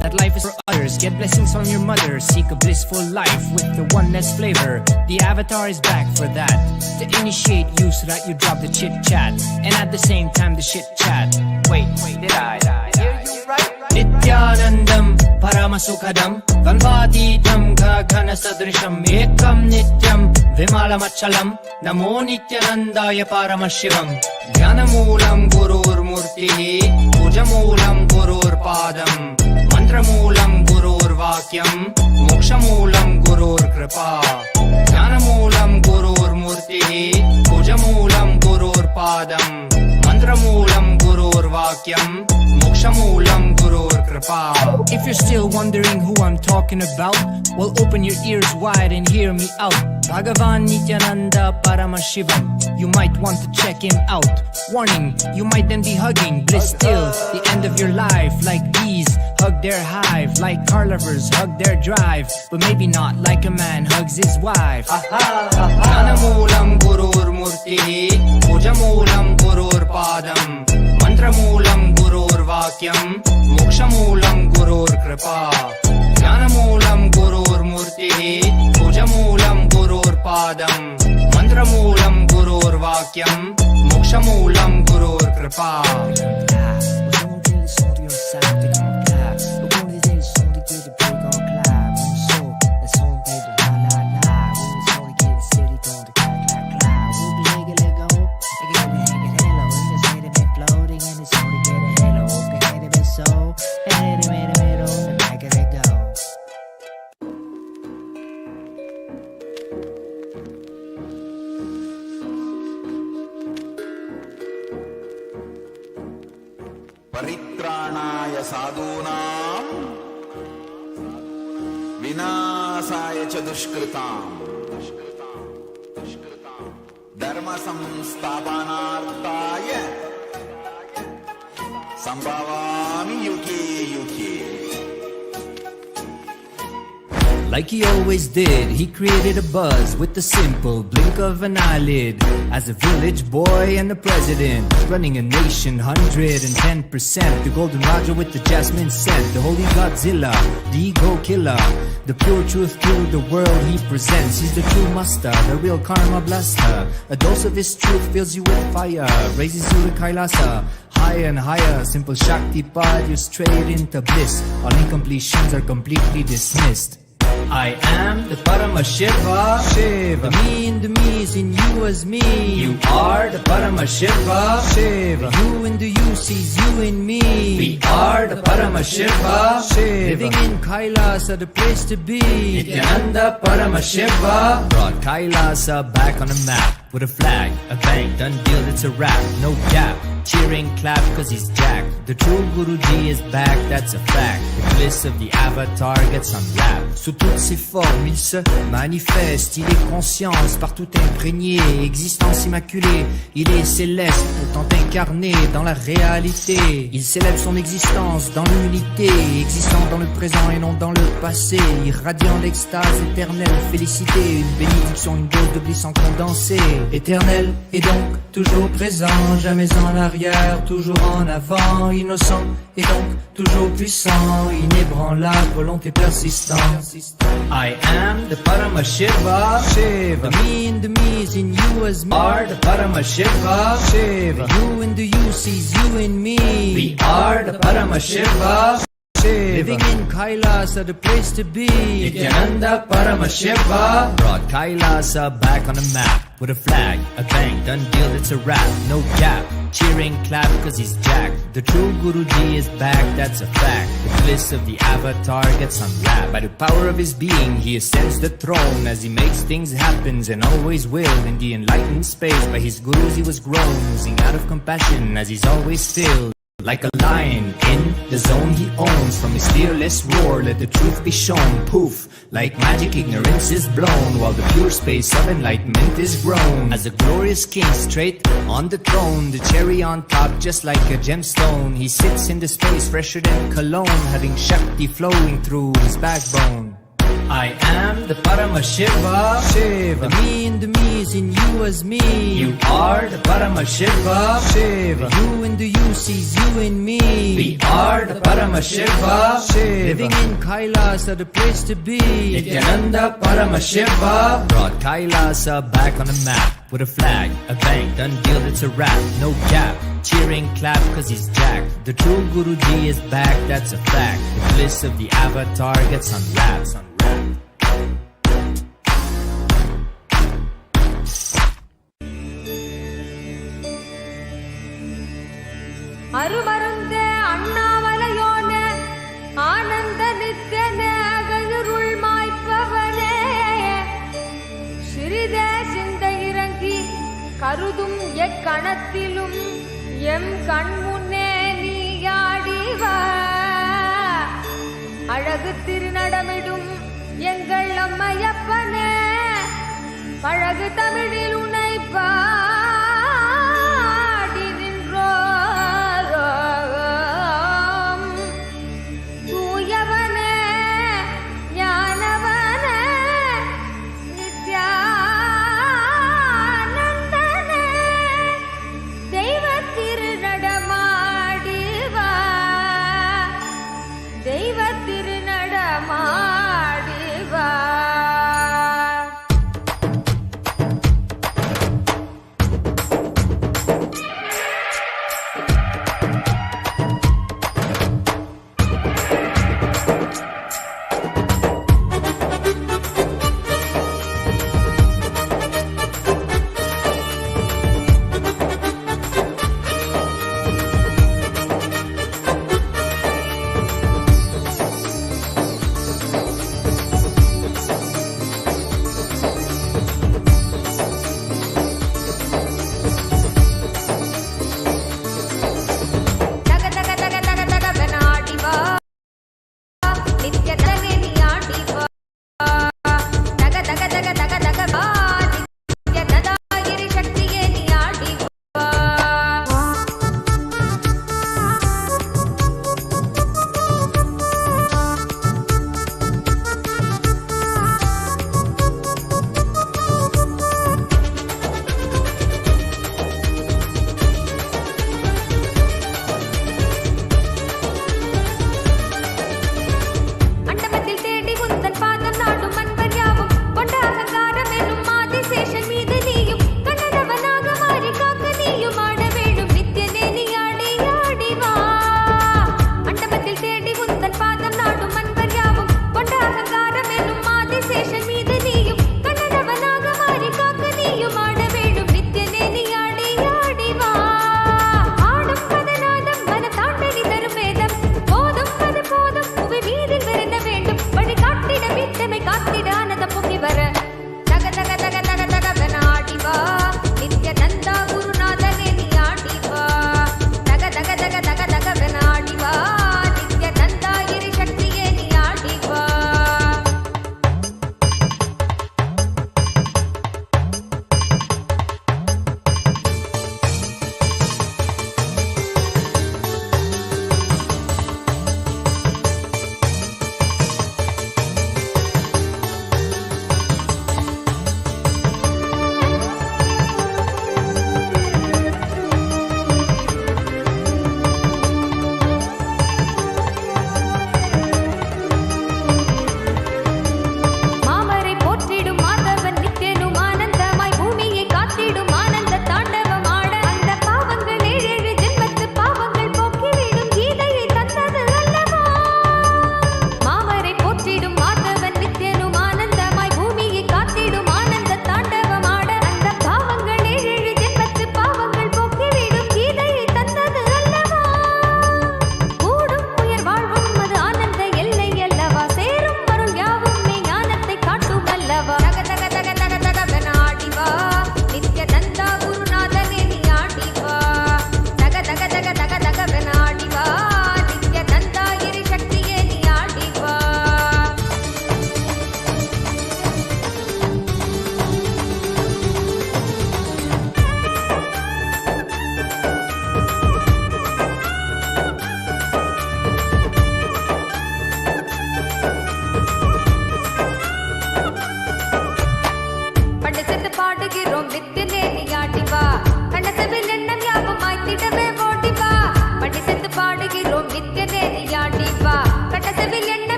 that life is for others. Get blessings from your mother. Seek a blissful life with the oneness flavor. The avatar is back for that, to initiate you so that you drop the chit chat, and at the same time the shit chat. Wait, did I hear you right? Nithyanandam Paramasukhadam Kanvatitam Gagana Sadrisham Ekam Nityam Vimalamachalam Namo Nithyanandaya Paramashivam Jnanamulam Gurur Murti Pujamulam Gurur Padam Mantramulam Gurur Vakyam Mokshamulam Gurur Kripa Jnanamulam Gurur Murti Pujamulam Gurur Padam Mantramulam Gurur Vakyam Mokshamulam Gurur Kripa. If you're still wondering who I'm talking about, well, open your ears wide and hear me out. Bhagavan Nithyananda Paramashivam, you might want to check him out. Warning, you might then be hugging bliss till the end of your life. Like bees hug their hive, like car lovers hug their drive, but maybe not like a man hugs his wife. Jnanamulam Gurur Murti Pujamulam Gurur Padam Mantramulam Gurur Vakyam Mokshamulam Gurur Kripa Jnanamulam Gurur Murti Pujamulam Gurur Padam Mantramulam Gurur Vakyam Mokshamulam Gurur Kripa. परित्राणाय साधूनां विनाशाय च दुष्कृताम् धर्म संस्थापनार्थाय संभवामि युगे युगे. Like he always did, he created a buzz with the simple blink of an eyelid. As a village boy and a president, running a nation 110%. The golden Raja with the jasmine scent, the holy Godzilla, the ego killer. The pure truth to the world he presents. He's the true master, the real karma blaster. A dose of his truth fills you with fire, raises you to Kailasa. Higher and higher, simple Shakti Pad, you straight into bliss. All incompletions are completely dismissed. I am the Paramashiva. Shiva. The me in the me is in you as me. You are the Paramashiva. Shiva. The you in the you sees you in me. We are the Paramashiva. Shiva. Living in Kailasa, the place to be. Nithyananda Paramashiva. Brought Kailasa back on the map. With a flag, a bang, done deal, it's a wrap. No gap, cheering, clap, cause he's jacked. The true Guruji is back, that's a fact. The bliss of the avatar gets unwrapped. Sous toutes ses formes, il se manifeste. Il est conscience, partout imprégné. Existence immaculée, il est céleste, pourtant incarné dans la réalité. Il célèbre son existence dans l'unité, existant dans le présent et non dans le passé. Irradiant l'extase éternelle, félicité. Une bénédiction, une dose de bliss en condensé. Éternel et donc toujours présent, jamais en arrière, toujours en avant, innocent et donc toujours puissant, inébranlable, volonté persistante. I am the Paramashiva. Shiva. The me in the me is in you as me. Are the Paramashiva. Shiva. The you in the you sees you in me. We are the Paramashiva. Living in Kailasa, the place to be. Nithyananda Paramashiva. Brought Kailasa back on the map. With a flag, a bang, done deal, it's a wrap. No gap, cheering, clap, cause he's jacked. The true Guruji is back, that's a fact. The bliss of the avatar gets unwrapped. By the power of his being, he ascends the throne. As he makes things happen, and always will. In the enlightened space, by his gurus he was grown. Oozing out of compassion, as he's always filled. Like a lion in the zone he owns. From his fearless roar, let the truth be shown. Poof, like magic ignorance is blown, while the pure space of enlightenment is grown. As a glorious king straight on the throne, the cherry on top just like a gemstone. He sits in the space fresher than cologne, having Shakti flowing through his backbone. I am the Paramashiva. Shiva. The me in the me is in you as me. You are the Paramashiva. Shiva. The you in the you sees you in me. We are the Paramashiva. Shiva. Living in Kailasa, the place to be. Nithyananda Paramashiva. Brought Kailasa back on the map. With a flag, a bang, done deal, it's a wrap. No gap, cheering, clap, cause he's jacked. The true Guruji is back, that's a fact. The bliss of the avatar gets unwrapped. அருமருந்தே அண்ணாமலையோனே ஆனந்த நித்யனே அகழுருள் மாய்ப்பவனே சிறிதே சிந்தை இறங்கி கருதும் எக்கணத்திலும் M கண்முன்னே நீயாடிவா அழகு திருநடமிடும் எங்கள் அம்மையப்பனே பழகு தமிழில் உனைப்பா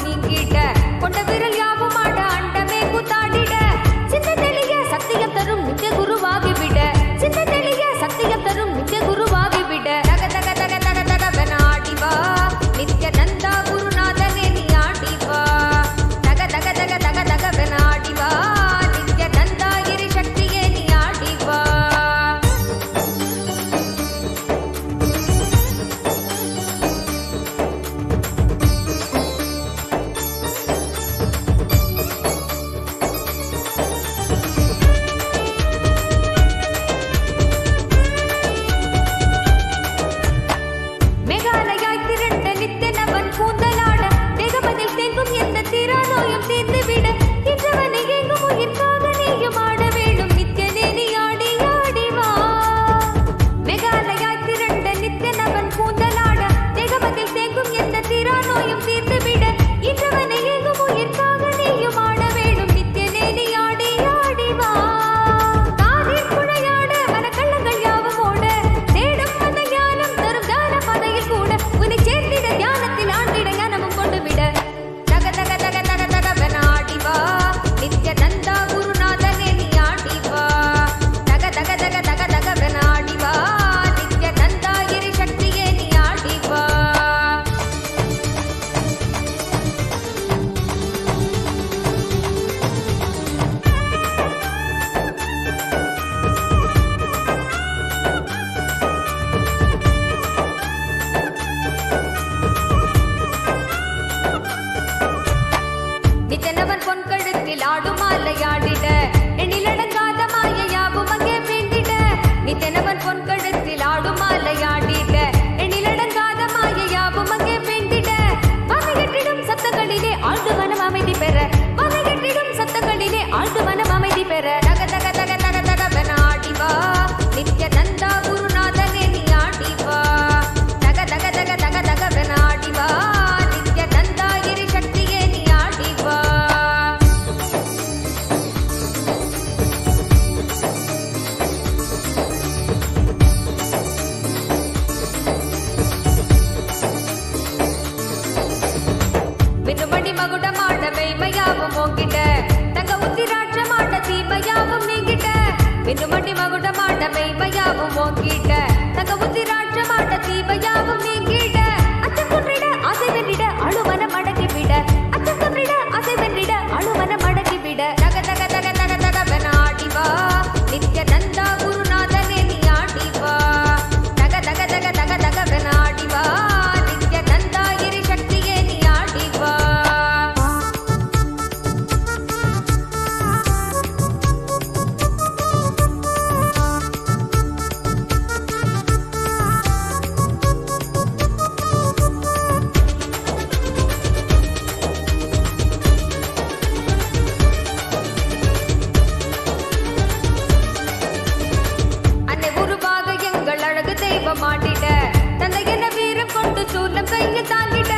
நீங்கிட கொண்ட விரல் யாவும் ஆட அண்டமே கூத்தாடிட சின்ன தெளிய சத்தியம் தரும் நித்திய குருவாகிவிட சின்ன தெளிய சத்தியம் தரும் நித்திய குருவாகிவிட தக தக தக தக தகவன ஆடிவா நித்யானந்தா குருநாதனே நீ ஆடிவா தக தக தக தக தகவன ஆடிவா நித்யானந்தா கிரி சக்தியே நீ ஆடிவா மேகாலயாய் திரண்ட நித்யனவன் கூந்தலாட தேகமதில் தேங்கும் எந்த தீராநோயும் தீர்ந்துவிட இன்றவனை எங்கும் உயிர்க்காக நீயும் ஆட வேண்டும் நித்யனே நீ ஆடி ஆடிவா மேகாலயாய் திரண்ட நித்யனவன் கூந்தலாட தேகமதில் தேங்கும் எந்த தீராநோயும் தீர்ந்துவிட இன்றவனை எங்கும் உயிர்க்காக நீயும் ஆட வேண்டும் நித்யனே நீ ஆடி ஆடிவா தாரின் குழையாட மனக்கள்ளங்கள் யாவும் ஓட தேடும் அந்த ஞானம் தரும் தான பாதையில் கூட உன்னை சேர்ந்திட தியானத்தில் ஆண்டிட ஞானமும் கொண்டு விட தக தக தக தக தகவன ஆடிவா நித்யானந்தா குருநாதனே நீ ஆடிவா தக தக தக தக தகவன ஆடிவா நித்யானந்தா கிரி சக்தியே நீ ஆடிவா நித்தனவன் பொன் கழுத்தில் ஆடும் மாலையாடிட எண்ணிலடங்காத மாயையாவும் அங்கே வேண்டிட நித்தனவன் பொன் கழுத்தில் ஆடும் மாலையாடிட எண்ணிலடங்காத மாயையாவும் அங்கே வேண்டிட வகையற்றிடும் சத்தங்களிலே ஆழ்ந்து மனம் அமைதி பெற வகையற்றிடும் சத்தங்களிலே ஆழ்ந்து மனம் அமைதி பெற தக தக தக தக தகவன ஆடிவா நித்யானந்தா குருநாதனே நீ ஆடிவா தக தக தக தக தகவன ஆடிவா நித்யானந்தா கிரி சக்தியே நீ ஆடிவா மின்னுமணி மகுடமாட மெய்மையாவும் மோங்கிட்ட தங்க உத்திராட்சமாட தீமையாவும் நீங்கிட்ட மின்னுமணி மகுடமாட மெய்மையாவும் மோங்கிட்ட தங்க உத்திராட்சமாட தீமையாவும் நீங்கிட்ட அச்சம் கொன்றிட ஆசை வென்றிட அழுமன மடக்கி விட அச்சம் கொன்றிட ஆசை வென்றிட அழுமன மடக்கி விட தக தக தக தக தகவன ஆடிவா நித்யானந்தா குருநாதனே நீ ஆடிவா தக தக தக தக தகவன ஆடிவா நித்யானந்தா கிரி சக்தியே நீ ஆடிவா அன்னை உருவாக எங்கள் அழகு தெய்வம் ஆடிட தந்தை என்ன வீரம் கொண்டு சூலம் கையை தாங்கிட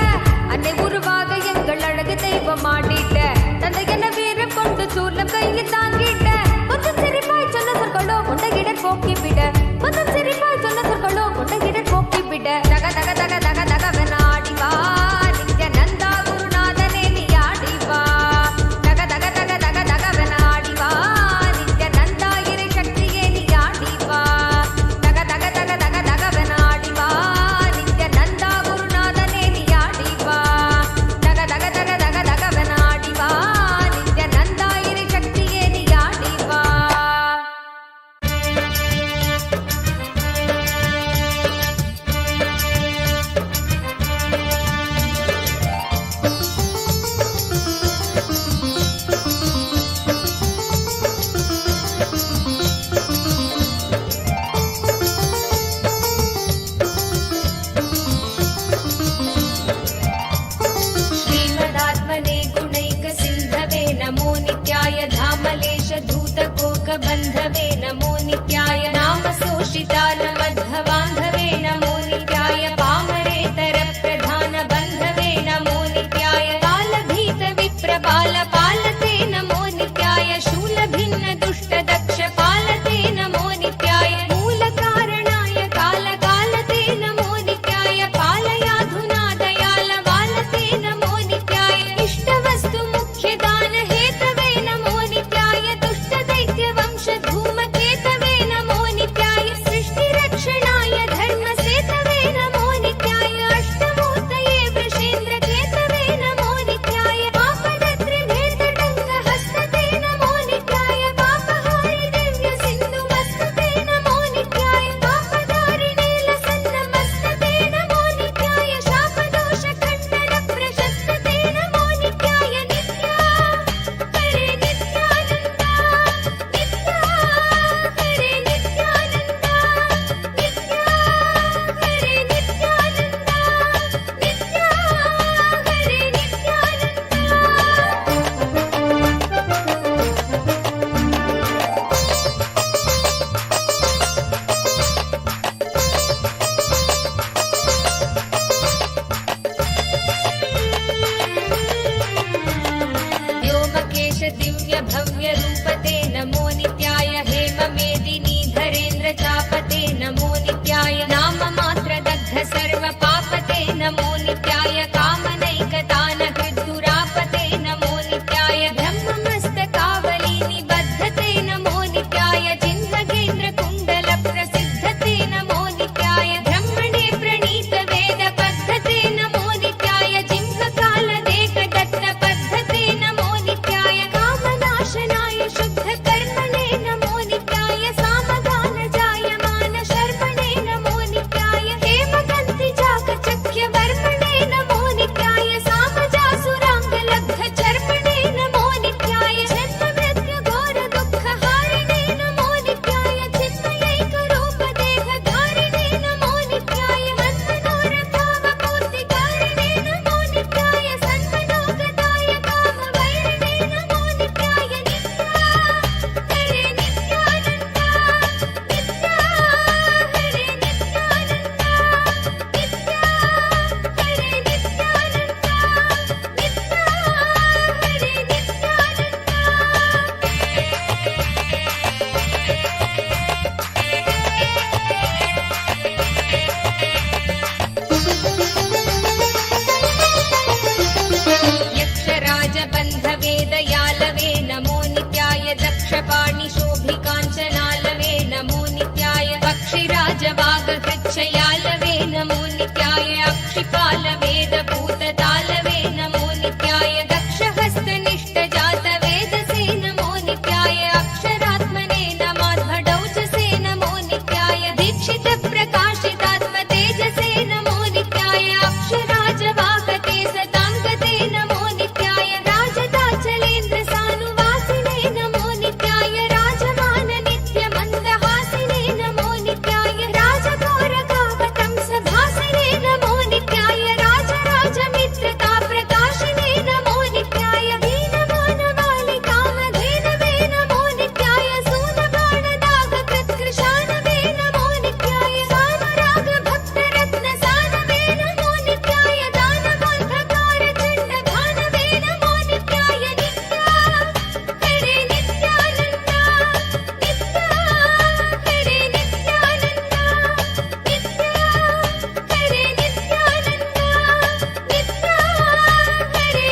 அன்னை உருவாக எங்கள் அழகு தெய்வம் ஆடிட தந்தை என்ன வீரம் கொண்டு சூலம் கையை தாங்கிட கொஞ்சம் சிரிப்பாய் சொன்ன சொற்களோ கொண்டையிடர் போக்கிவிட கொஞ்சம் சிரிப்பாய் சொன்ன சொற்களோ கொண்டையிடர் போக்கிவிட தக தக தக தக தகவன ஆடிவா நித்யானந்தா குருநாதனே நீ ஆடிவா தக தக தக தக தகவன ஆடிவா நித்யானந்தா கிரி சக்தியே நீ ஆடிவா தக தக தக தக தகவன ஆடிவா நித்யானந்தா குருநாதனே நீ ஆடிவா தக தக தக தக தகவன ஆடிவா நித்யானந்தா கிரி சக்தியே நீ ஆடிவா श्रीमदात्मने गुणैक सिन्धवे नमो नित्याय धामलेश धूतकोक बन्धवे नमो नित्याय नाम सोषितान मध्वबान्धवे नमो नित्याय पामरेतर प्रधान बन्धवे नमो नित्याय कालभीत विप्रपाल पालते नमो नित्याय शूलभिन्न दुष्ट दक्ष पालते नमो नित्याय मूलकारणाय कालकालते नमो नित्याय पालयाधुना दयाल वालते नमो नित्याय दिव्य भव्य रूपते नमो नित्याय हेम मेदिनी धरेन्द्र चापते नमो नित्याय नाम मात्र दग्ध सर्व पापते नमो नित्याय कामनैकतान कृद्दुरापते नमो नित्याय ब्रह्म मस्तकावली निबद्धते नमो नित्याय चिन्मगेन्द्र कुण्डल प्रसिद्धते नमो नित्याय ब्रह्मणे प्रणीत वेद पद्धते नमो नित्याय जिह्वकाल देख दत्त पद्धते नमो नित्याय कामनाशनाय शुद्ध कर्मणे नमो नित्याय सामगान जायमान शर्मणे नमो नित्याय हेमकन्ति चाकचक्य वर्मणे नमो नित्याय सामजासुरांग लब्ध चर्मणे नमो नित्याय जन्म मृत्यु घोर दुःख हारिणे नमो नित्याय चिन्मयैक रूप देह धारिणे नमो नित्याय मन्मनोरथावपूर्तिकारिणे नमो नित्याय सन्मनोगताय कामवैरिणे नमो नित्याय नित्या हरे नित्यानन्द नित्या हरे नित्यानन्द नित्या हरे नित्यानन्द नित्या हरे यक्षराजबन्धवेदयालवे नमो नित्याय दक्षपाणि शोभिकाञ्चनालवे नमो नित्याय पक्षिराजवागहृच्छयालवे नमो नित्याय अक्षिपालवेदभूततालवे नमो नित्याय दक्षहस्तनिष्ठजातवेदसे नमो नित्याय अक्षरात्मने नमाध्वडौचसे नमो नित्याय दीक्षितप्रकाशितात्मतेजसे नमो नित्याय अक्षराजवाहते सताङ्गते नमो नित्याय राजदाचलेन्द्र सानुवासिने नमो नित्याय राजमान नित्यमन्दहासिने नमो नित्याय राजघोरगावतं सभासिने नमो नित्याय राजराजमित्रता प्रकाशिने नमो नित्याय दीनमानवालिकामधेनवे नमो नित्याय सूनबाणदागकृत्कृशानवे नमो नित्याय वामरागभक्तरत्नसानवे नमो नित्याय दानबोधकारचण्डघानवे नमो नित्याय नित्या हरे नित्यानन्द नित्या हरे नित्यानन्द नित्या हरे नित्यानन्द नित्या हरे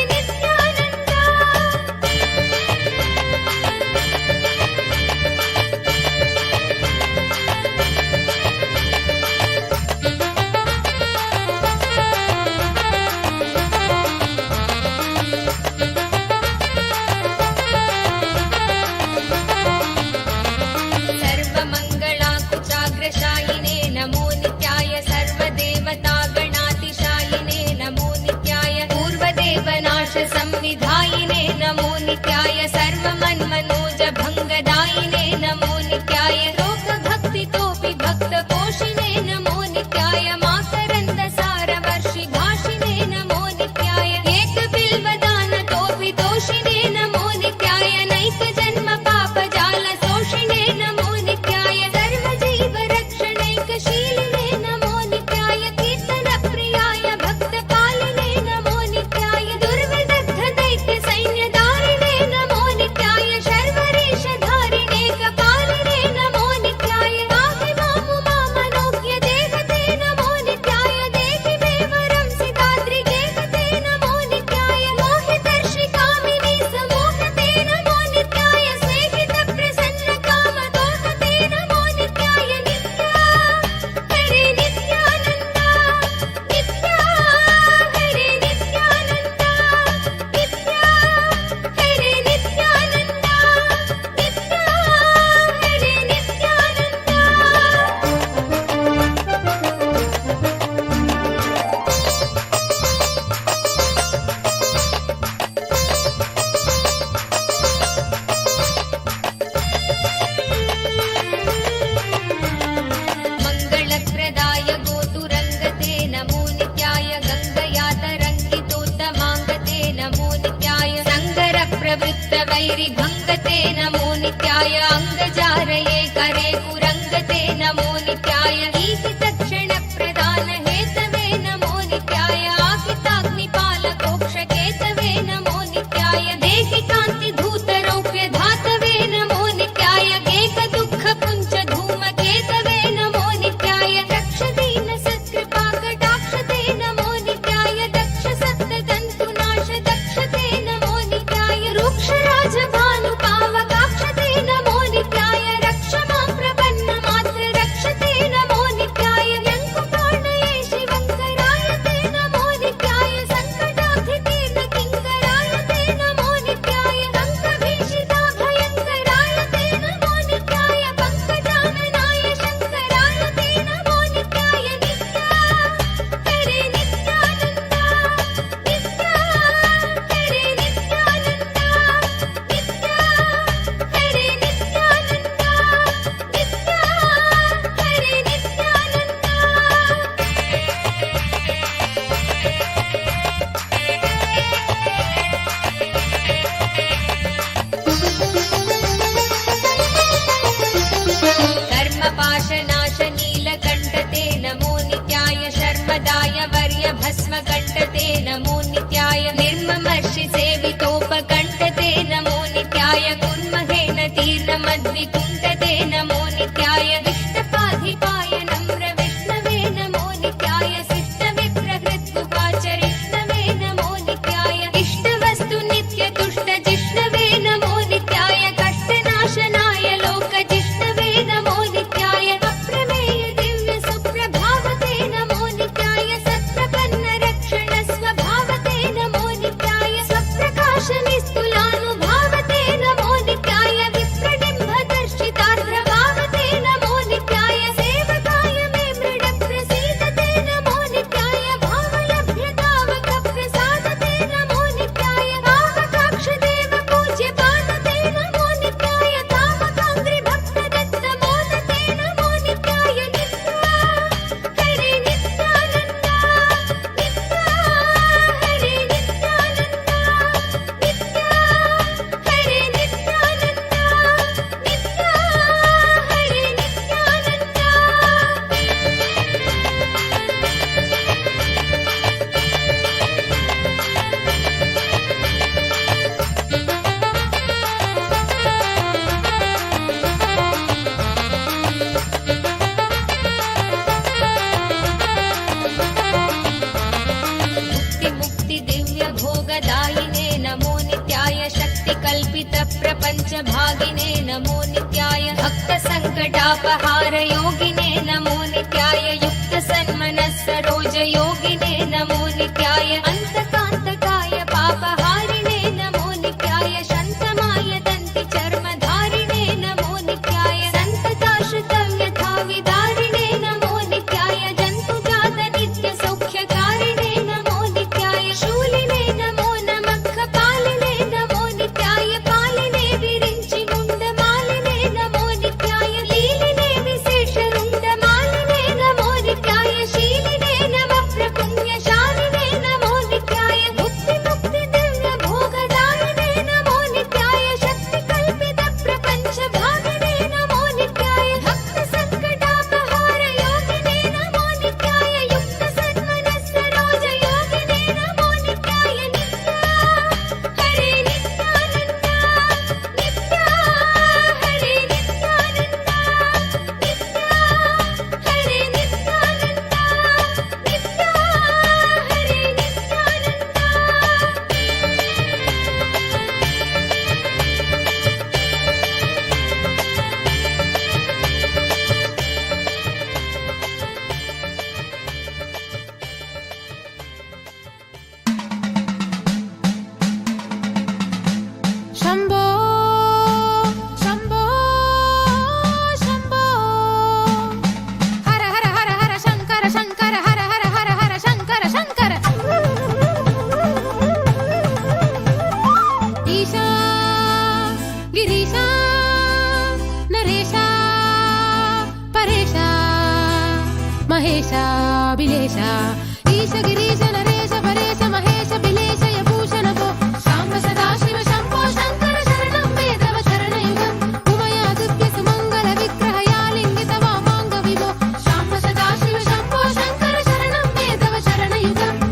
सर्वमङ्गलाकुचाग्रशायिने नमो नित्याय सर्वदेवतागणातिशायिने नमो नित्याय पूर्वदेवनाशसंविधायिने नमो नित्याय सर्वमन्मनोजभङ्गदायिने नमो नित्याय लोकभक्तितोऽपि भक्तपोषिणे नमो नित्याय माकरन्दसारवर्षिभाषिणे नमो नित्याय एकबिल्वदानतोऽपि दोषिणे नमो नित्याय नैकजन्म पापजालशोषिणे नमो नित्याय सर्वजीवरक्षणैकशीलिने नमो नित्याय कीर्तनप्रियाय भक्तपालिने नमो नित्याय दुर्विदग्धदैत्यसैन्यदारिणे नमो नित्याय शर्वरीशधारिणे कपालिने नमो नित्याय पाहि मामुमामनोज्ञदेहते नमो नित्याय देहि मे वरं सिताद्रिगेहते नमो नित्याय मोहितर्षिकामिनी समोहते नमो नित्याय स्नेहितप्रसन्नकामदोहते नमो नित्याय नित्या हरे नित्यानन्द नित्या हरे नित्यानन्द नित्या हरे नित्यानन्द नित्या हरे मङ्गलप्रदाय गोतुरङ्गते नमो नित्याय गङ्गया तरङ्गितोत्तमाङ्गते नमो नित्याय सङ्गरप्रवृत्तवैरिभङ्गते नमो नित्याय अङ्गजारये करे कुरङ्गते नमो नित्याय ईहितक्षणप्रदानहेतवे नमो नित्याय आहिताग्निपालकोक्षकेतवे नमो नित्याय देहि कान्तिधूत प्रपंच भागिने नमो नित्याय भक्त संकटापहार योगिने नमो नित्याय युक्त सन्मनस सरोज योगिने नमो नित्याय अंतकांतकाय पापहारिणे नमो नित्याय शन्तमाय दन्ति चर्मधारिणे नमो नित्याय संतताश्रितं यथा विदारिणे नमो नित्याय जन्तुजात नित्य सौख्यकारिणे नमो नित्याय शूलिने नमो नमः कपालिने नमो नित्याय पालिने विरिञ्चि मुण्डमालिने नमो नित्याय लीलिने विशेष रुण्डमालिने नमो नित्याय शीलिने नमः प्रपुण्यशालिने नमो नित्याय मुक्ति मुक्ति दिव्य भोगदायिने नमो नित्याय शक्ति कल्पित प्रपंच भागिने नमो नित्याय भक्त संकटापहार योगिने नमो नित्याय युक्त सन्मनस सरोज योगिने नमो नित्याय नित्या हरे नित्यानन्द नित्या हरे नित्यानन्द नित्या हरे नित्यानन्द नित्या हरे शम्भो शम्भो शम्भो हर हर हर हर शङ्कर शङ्कर हर हर हर हर शङ्कर शङ्कर ईशा गिरीशा नरेशा परेशा महेशा बिलेशा ईश गिरीश नरेश परेश महेश बिलेश यभूषण भो शाम्ब सदा शिव शम्भो शङ्कर शरणं मे तव चरणयुगम् उमयादित्य सुमङ्गल विग्रह या लिङ्गित वामाङ्ग विभो शाम्ब सदा शिव शम्भो शङ्कर शरणं मे तव चरणयुगम्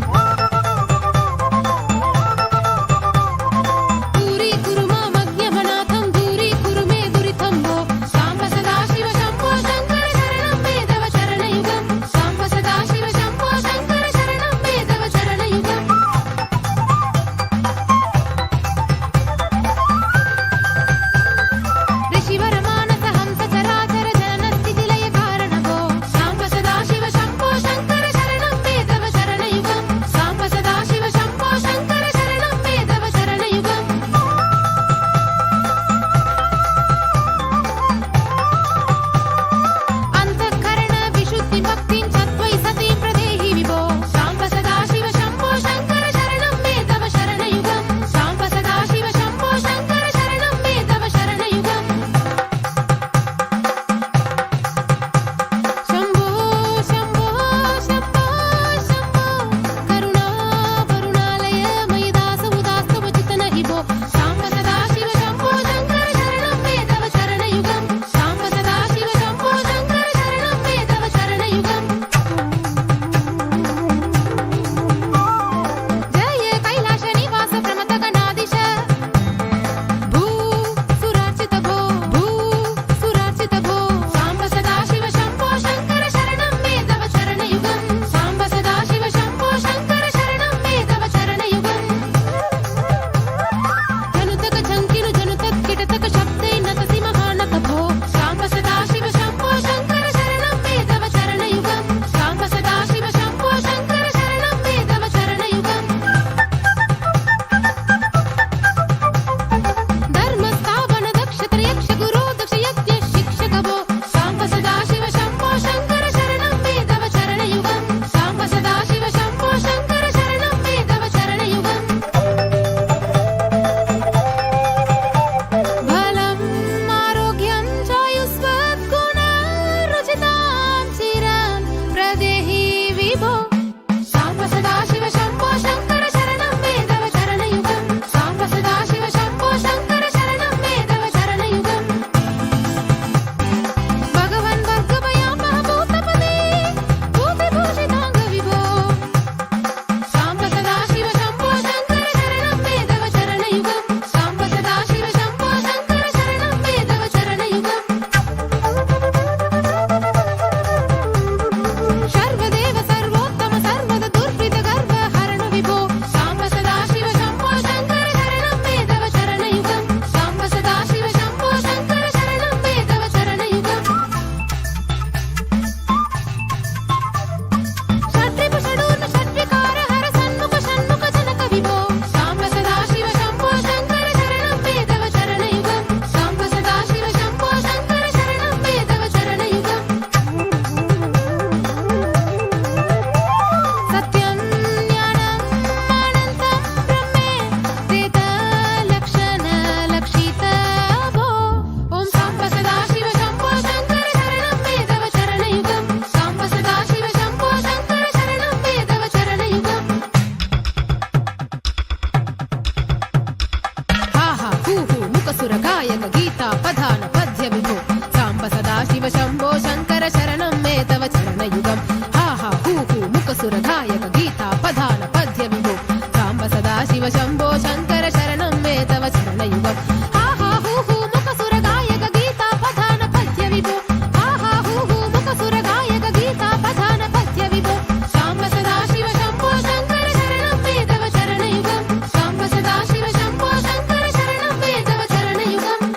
दूरीकुरु मामज्ञमनाथं दूरीकुरु मे दुरितं भो शाम्ब सदा शिव शम्भो शङ्कर शरणं मे तव चरणयुगम् शाम्ब सदा शिव शम्भो शङ्कर शरणं मे तव मुखसुरगायक गीता पधान पद्य विभो साम्ब सदा शिव शम्भो शङ्कर शरणं मे तव चरणयुगम् हा हा हू हू मुखसुरगायक गीता पधान पद्य विभो साम्ब सदा शिव शम्भो शङ्कर शरणं मे तव चरणयुगम् हा हा हू हू मुखसुरगायक गीता पधान पद्य विभो हा हा हू हू मुखसुरगायक गीता पधान पद्य विभो साम्ब सदा शिव शम्भो शङ्कर शरणं मे तव चरणयुगम् साम्ब सदा शिव शम्भो शङ्कर शरणं मे तव चरणयुगम्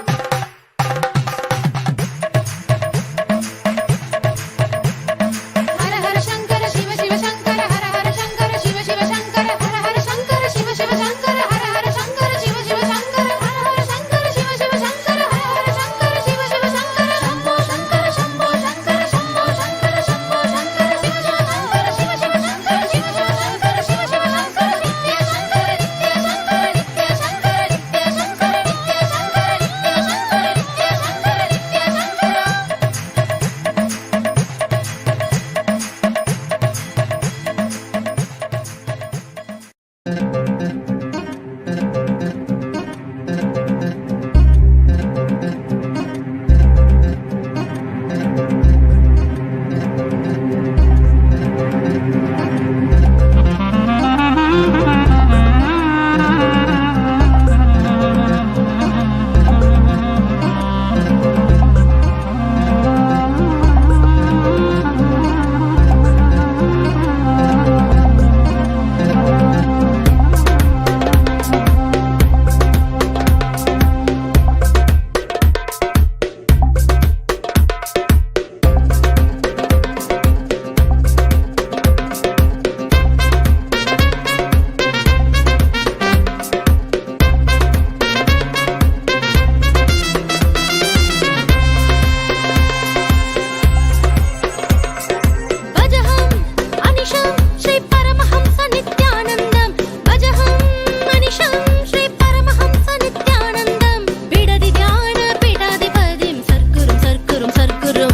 हर हर शङ्कर शिव शिव शङ्कर हर हर शङ्कर शिव शिव शङ्कर हर हर शङ्कर शिव शिव शङ्कर हर हर शङ्कर शिव शिव शङ्कर हर हर शङ्कर शिव शिव शङ्कर हर हर शङ्कर शिव शिव शङ्कर शम्भो शङ्कर शम्भो शङ्कर शम्भो शङ्कर शम्भो शङ्कर शिव शिव शङ्कर शिव शिव शङ्कर शिव शिव शङ्कर शिव शिव शङ्कर नित्य शङ्कर नित्य शङ्कर नित्य शङ्कर नित्य शङ्कर नित्य शङ्कर नित्य शङ्कर नित्य शङ्कर नित्य शङ्कर भजहं अनिशं श्री परमहंस नित्यानन्दं भजहं अनिशं श्री परमहंस नित्यानन्दं बिडदि ध्यान पीठाधिपतिं सर्कुरुं सर्कुरुं सर्कुरुं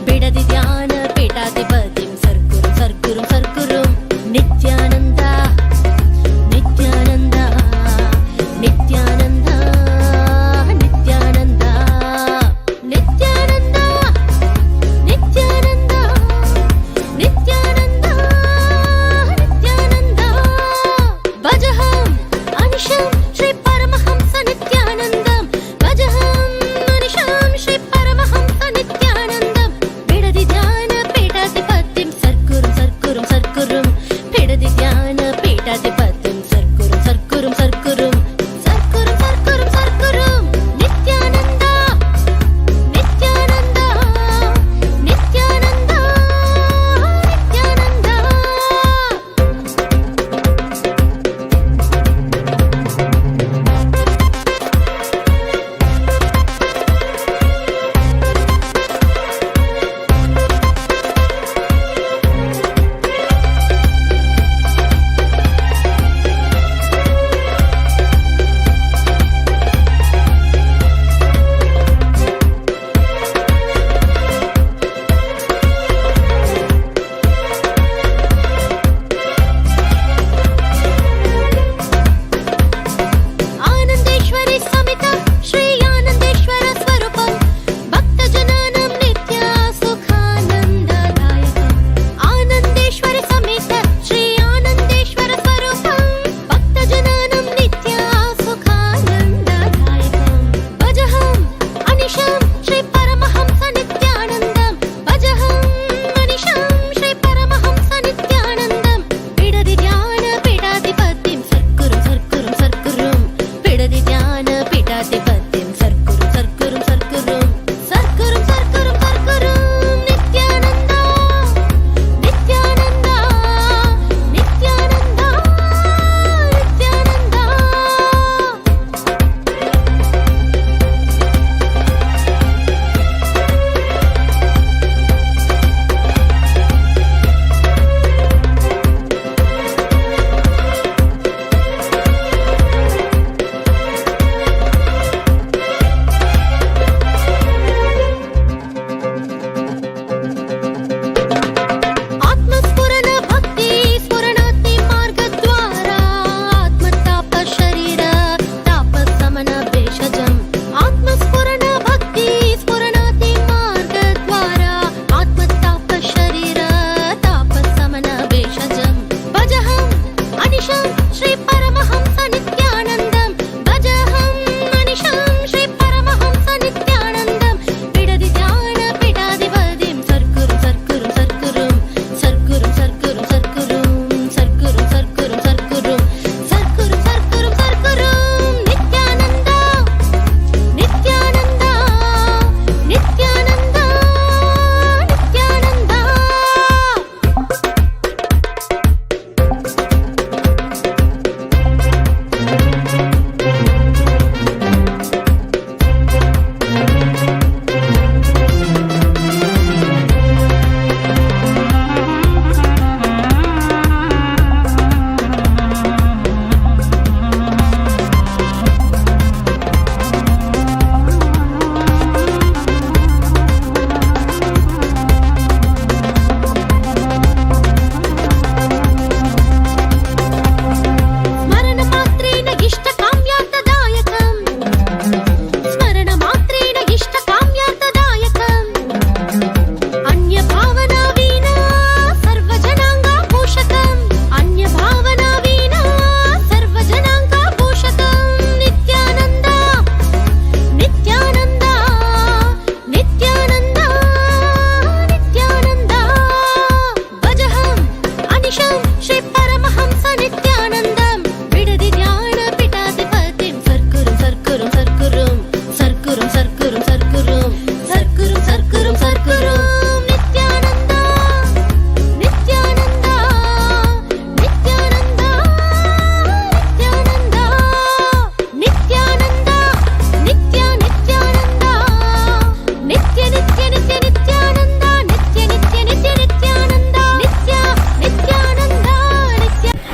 बिडदि ध्यान पीठाधिपतिं सर्कुरुं सर्कुरुं सर्कुरुं नित्यानन्द नित्यानन्द नित्यानन्द नित्यानन्द नित्यानन्द नित्यानन्द नित्यानन्द नित्यानन्द भजहं अनिशं श्री परमहंस नित्यानन्दं भजहं अनिशं श्री परमहंस नित्यानन्दं बिडदि ध्यान पीठाधिपतिं सर्कुरुं सर्कुरुं सर्कुरुं बिडदि ध्यान पीठाधिपतिं सर्कुरुं सर्कुरुं सर्कुरुं सर्कुरुं सर्कुरुं सर्कुरुं Nityanand Nityanand Nityanand Nityanand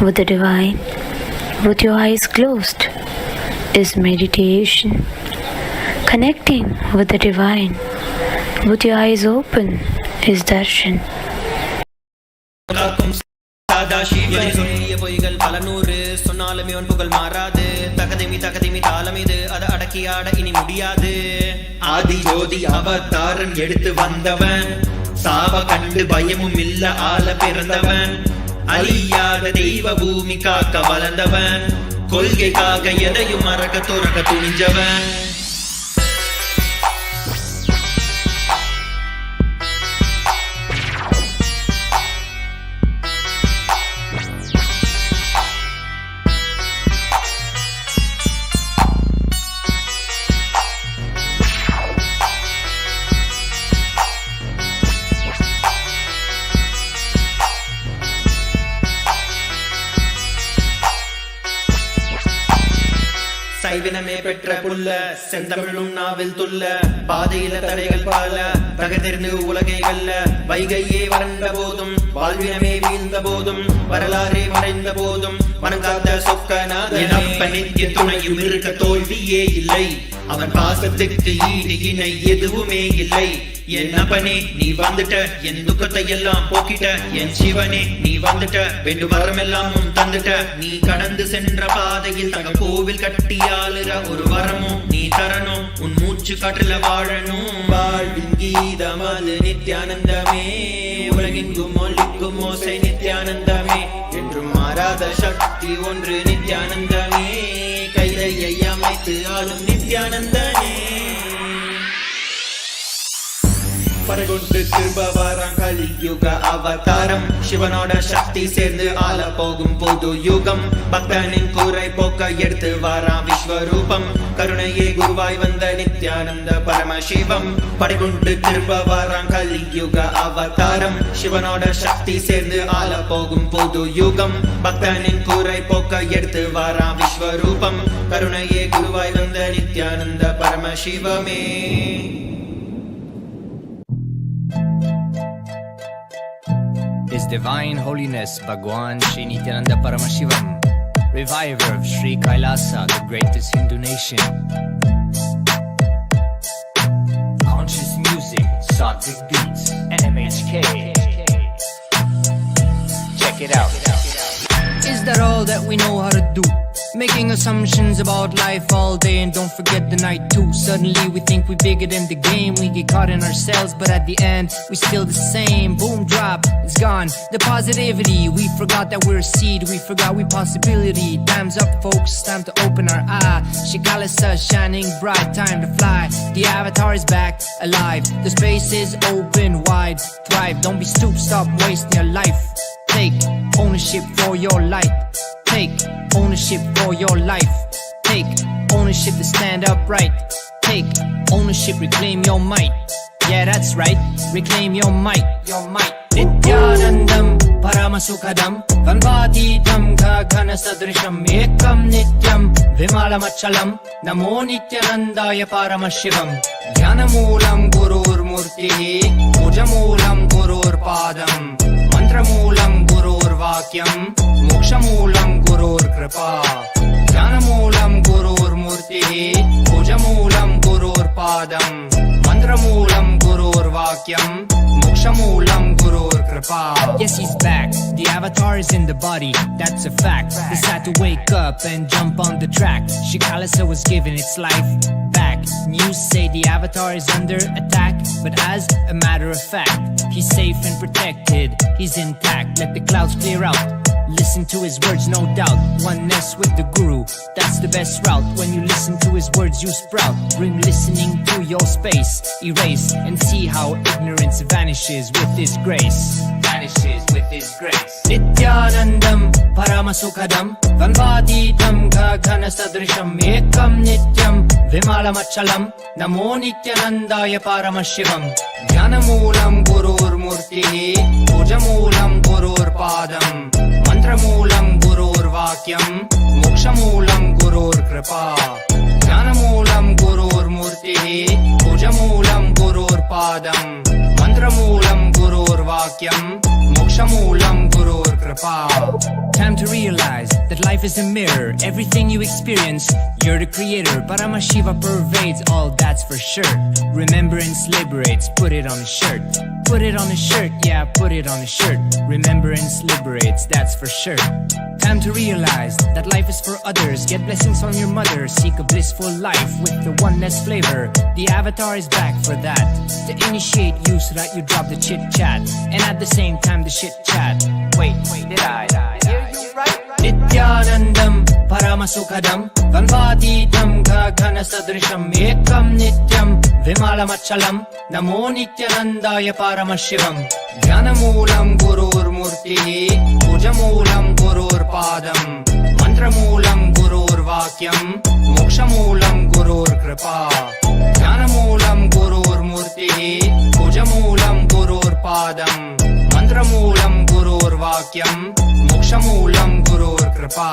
with the divine with your eyes closed is meditation. Connecting with the divine with your eyes open is darshan. சொல்லிய பொய்கள் பல நூறு சொன்னாலுமே உன் புகழ் மாறாது. தகதிமி தாளம் இது அதை அடக்கியாட இனி முடியாது. ஆதி ஜோதி அவதாரன் எடுத்து வந்தவன், சாவ கண்டு பயமும் இல்ல ஆள பிறந்தவன், அழியாத தெய்வ பூமி காக்க வளர்ந்தவன், கொள்கைக்காக எதையும் மறக்க துறக்க துணிஞ்சவன். சைவினமே பெற்ற புல்ல செந்தமிழும் நாவில் துள்ள, பாதையில தடைகள் பால தகர்ந்து உலகை வெல்ல, வைகையே வறண்ட போதும் வாழ்வினமே வீழ்ந்த போதும் வரலாறே மறைந்த போதும் வணங்காத சொக்கநாதனப்ப நித்திய துணையும் இருக்க தோல்வியே இல்லை. அவன் பாசத்துக்கு ஈடு இணை எதுவுமே இல்லை. என் அப்பனே நீ வந்துட்ட, என் துக்கத்தை எல்லாம் போக்கிட்ட, என் சிவனே நீ வந்துட்ட, வேண்டும் வரமெல்லாம் தந்துட்ட. நீ கடந்து சென்ற பாதையில் தங்க கோவில் கட்டியாளுற ஒரு வரமும் நீ தரணும். உன் மூச்சு காற்றுல வாழணும். வாழ்வின் கீதம் அது நித்யானந்தமே, உலகெங்கும் ஒலிக்கும் ஓசை நித்யானந்தமே, என்றும் மாறாத சக்தி ஒன்று நித்யானந்தமே, கைதையை அமைத்து ஆளும் நித்யானந்தனே. பரகுண்டு திரும்ப வாரம் கலியுக அவதாரம், சிவனோட சக்தி சேர்ந்து ஆள போகும் புது யுகம், பக்தனின் கூரை போக்க எடுத்து வாராம் விஸ்வரூபம், கருணையே குருவாய் வந்த நித்யானந்த பரமசிவம். படைகுண்டு திரும்ப வாரம் கலியுக அவதாரம், சிவனோட சக்தி சேர்ந்து ஆள போகும் புது யுகம், பக்தனின் கூரை போக்க எடுத்து வாராம் விஸ்வரூபம், கருணையே குருவாய் வந்த Nityananda பரமசிவமே. His Divine Holiness Bhagwan Sri Nithyananda Paramashivam, reviver of Sri Kailasa, the greatest Hindu nation. Conscious music, Sattvic beats, NMHK. Check it out. Is that all that we know how to do? Making assumptions about life all day and don't forget the night too. Suddenly we think we're bigger than the game. We get caught in ourselves, but at the end we're still the same. Boom, drop, it's gone. The positivity, we forgot that we're a seed. We forgot we possibility. Time's up folks, time to open our eye. Shikalasa shining bright, time to fly. The avatar is back, alive. The space is open wide. Thrive, don't be stupid, stop wasting your life. Take ownership for your life. Take ownership for your life. Take ownership to stand upright. Take ownership, reclaim your might. Yeah, that's right, reclaim your might. Your might. Nithyanandam Paramasukhadam Vanvatitam Gagana Sadrisham Ekam Nityam Vimalamatchalam Namo Nithyanandaya Paramashivam. Dhyanamoolam Gurur Murtihi Pujamulam Gurur Padam Mantramulam Gurur Vakyam Mokshamulam Gurur Kripa. Dhyanamoolam Gurur Murtihi Pujamulam Gurur Padam Mantramulam Gurur Vakyam Mokshamulam Gurur Kripa. Yes, he's back. The avatar is in the body, that's a fact. It's had to wake up and jump on the track. Shikalasa was given its life back. News say the avatar is under attack, but as a matter of fact, he's safe and protected, he's intact. Let the clouds clear out, listen to his words, no doubt. Oneness with the Guru, that's the best route. When you listen to his words, you sprout. Bring listening to your space, erase and see how ignorance vanishes with his grace. Vanishes with his grace. Nithyanandam Paramasukhadam Vanvatitam Gagana Sadrisham Ekam Nityam Vimalamatchalam Namo Nithyanandaya Paramashivam. Dhyanamoolam Gurur Murtihi Pujamulam Gurur Padam Mantramulam Gurur Vakyam Mokshamulam Gurur Kripa. Dhyanamoolam Gurur Murtihi Pujamulam Gurur Padam Mantramulam Gurur Vakyam Mokshamulam Gurur Kripa. Time to realize that life is a mirror. Everything you experience, you're the creator. Paramashiva pervades all, that's for sure. Remembrance liberates, put it on a shirt. Put it on a shirt, yeah, put it on a shirt. Remembrance liberates, that's for sure. Time to realize that life is for others. Get blessings from your mother. Seek a blissful life with the oneness flavor. The avatar is back for that. To initiate you so that you drop the chit chat. And at the same time the shit chat. Wait, did I hear you right? Nithyanandam Paramasukhadam Vanvaditam Gaghana Sadrisham Ekam Nityam Vimalamachalam Namo Nithyanandaya Paramashivam Jnanamulam Gurur Murtihi Pujamulam Gurur Padam Mantramulam Gurur Vakyam Mokshamulam Gurur Kripa Jnanamulam Gurur Murtihi Pujamulam Gurur Padam Mantramulam Gurur Vakyam Mokshamulam Gurur Kripa.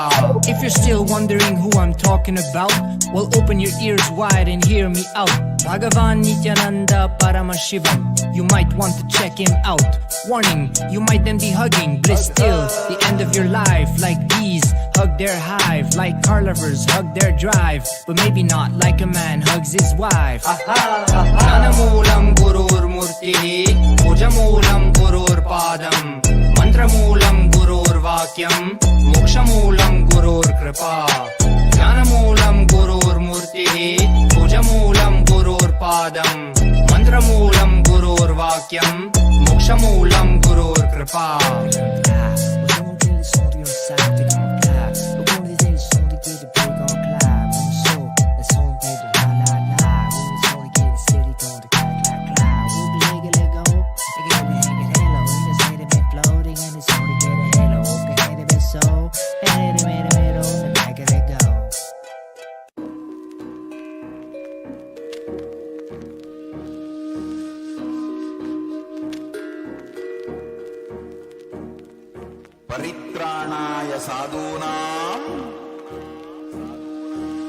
If you're still wondering who I'm talking about, well, open your ears wide and hear me out. Bhagavan Nithyananda Paramashivam. You might want to check him out. Warning, you might then be hugging bliss till the end of your life. Like bees hug their hive, like car lovers hug their drive, but maybe not like a man hugs his wife. Jnanamulam Gurur Murtihi Pujamulam Gurur Padam Mantramulam Gurur Vakyam Mokshamulam Gurur Kripa Jnanamulam Gurur Murtihi Pujamulam Gurur Padam Mantramulam Gurur Vakyam Mokshamulam Gurur Kripa. Paritranaya sadhunam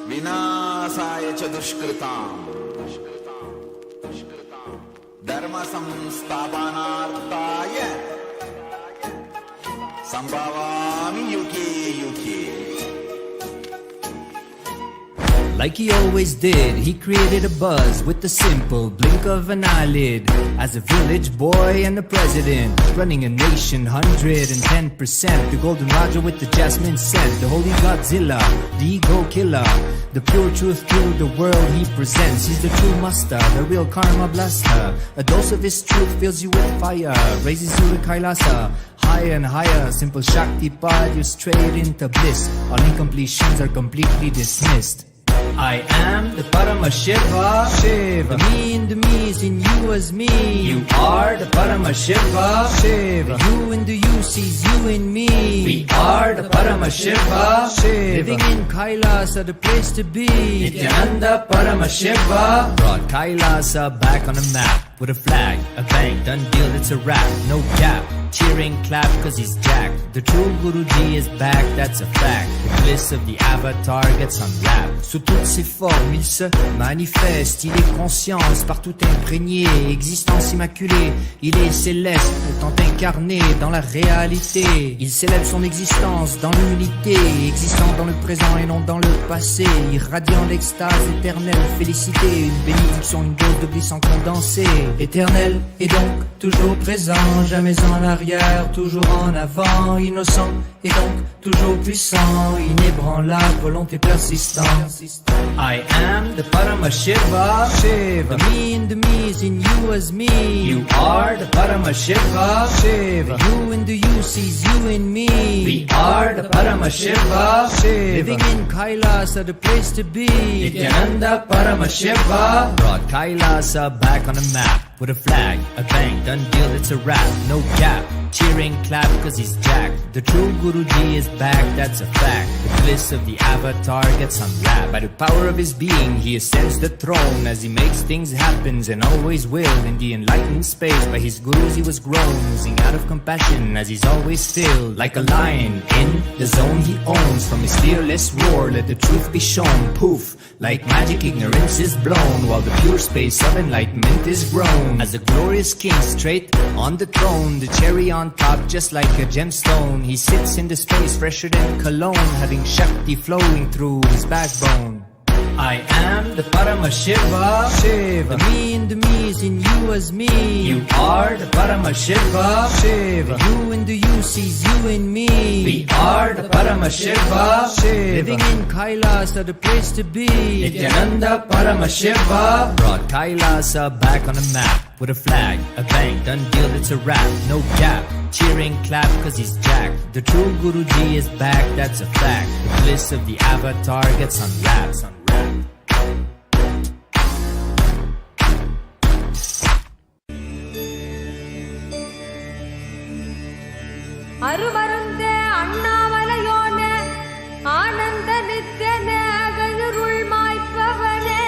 vinasaya cha dushkritam dharma samsthapanarthaya sambhavami yuke yuke. Like he always did, he created a buzz with the simple blink of an eyelid. As a village boy and a president, running a nation 110%. The golden Raja with the jasmine scent, the holy Godzilla, the ego killer. The pure truth to the world he presents. He's the true master, the real karma blaster. A dose of his truth fills you with fire, raises you to Kailasa. Higher and higher, simple Shakti Pad, you're straight into bliss. All incompletions are completely dismissed. I am the Paramashiva, Shiva. The me in the me is in you as me. You are the Paramashiva, Shiva. The you in the you sees you in me. We are the Paramashiva, Shiva. Living in Kailasa, the place to be. Nithyananda Paramashiva brought Kailasa back on the map. With a flag, a bang, done deal, it's a wrap. No gap, cheering, clap, cause he's jacked. The true Guruji is back, that's a fact. The bliss of the avatar gets unwrapped. Sous toutes ses formes, il se manifeste. Il est conscience, partout imprégné. Existence immaculée, il est céleste. Autant incarné dans la réalité. Il célèbre son existence dans l'unité. Existant dans le présent et non dans le passé. Irradiant l'extase éternelle, félicité. Une bénédiction, une dose de bliss en condensé. Éternel et donc toujours présent, jamais en arrière, toujours en avant, innocent et donc toujours puissant, inébranlable, volonté persistante. I am the Paramashiva, Shiva. The me in the me is in you as me. You are the Paramashiva, Shiva. The you in the you sees you in me. We are the Paramashiva, Shiva. Living in Kailasa, the place to be. Nithyananda Paramashiva brought Kailasa back on the map. With a flag, a bang, done deal, it's a wrap. No gap, cheering, clap, cause he's jacked. The true Guruji is back, that's a fact. The bliss of the avatar gets unwrapped. By the power of his being, he ascends the throne. As he makes things happen, and always will. In the enlightened space, by his gurus he was grown. Oozing out of compassion, as he's always filled. Like a lion, in the zone he owns. From his fearless roar, let the truth be shown. Poof, like magic, ignorance is blown. While the pure space of enlightenment is grown. As a glorious king straight on the throne, the cherry on top just like a gemstone. He sits in the space fresher than cologne, having Shakti flowing through his backbone. I am the Paramashiva, Shiva. The me in the me is in you as me. You are the Paramashiva, Shiva. The you in the you sees you in me. We are the Paramashiva, Shiva. Living in Kailasa, the place to be. Nithyananda Paramashiva brought Kailasa back on the map. With a flag, a bang, done deal, it's a wrap. No gap, cheering, clap, cause he's jacked. The true Guruji is back, that's a fact. The bliss of the avatar gets unwrapped. அருமருந்தே அண்ணாமலையோனே ஆனந்த நித்யனே அகருள் மாய்ப்பவனே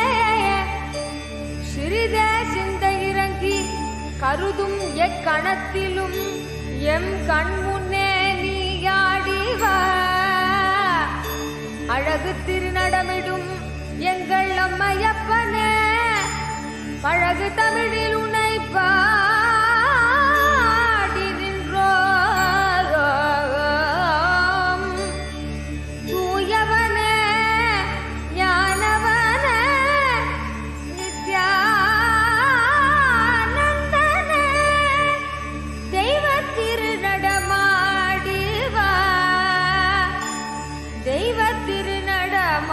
சிறிதே சிந்தை இறங்கி கருதும் எக்கணத்திலும் M கண்முன்னே நீயாடிவா அழகு திருநடமிடும் எங்கள் அம்மையப்பனே பழகு தமிழில் உன்னை பாடி நின்றோம் தூயவனே ஞானவனே நித்யானந்தனே தெய்வ திருநடமாடிவா தெய்வ திருநடமாடிவா.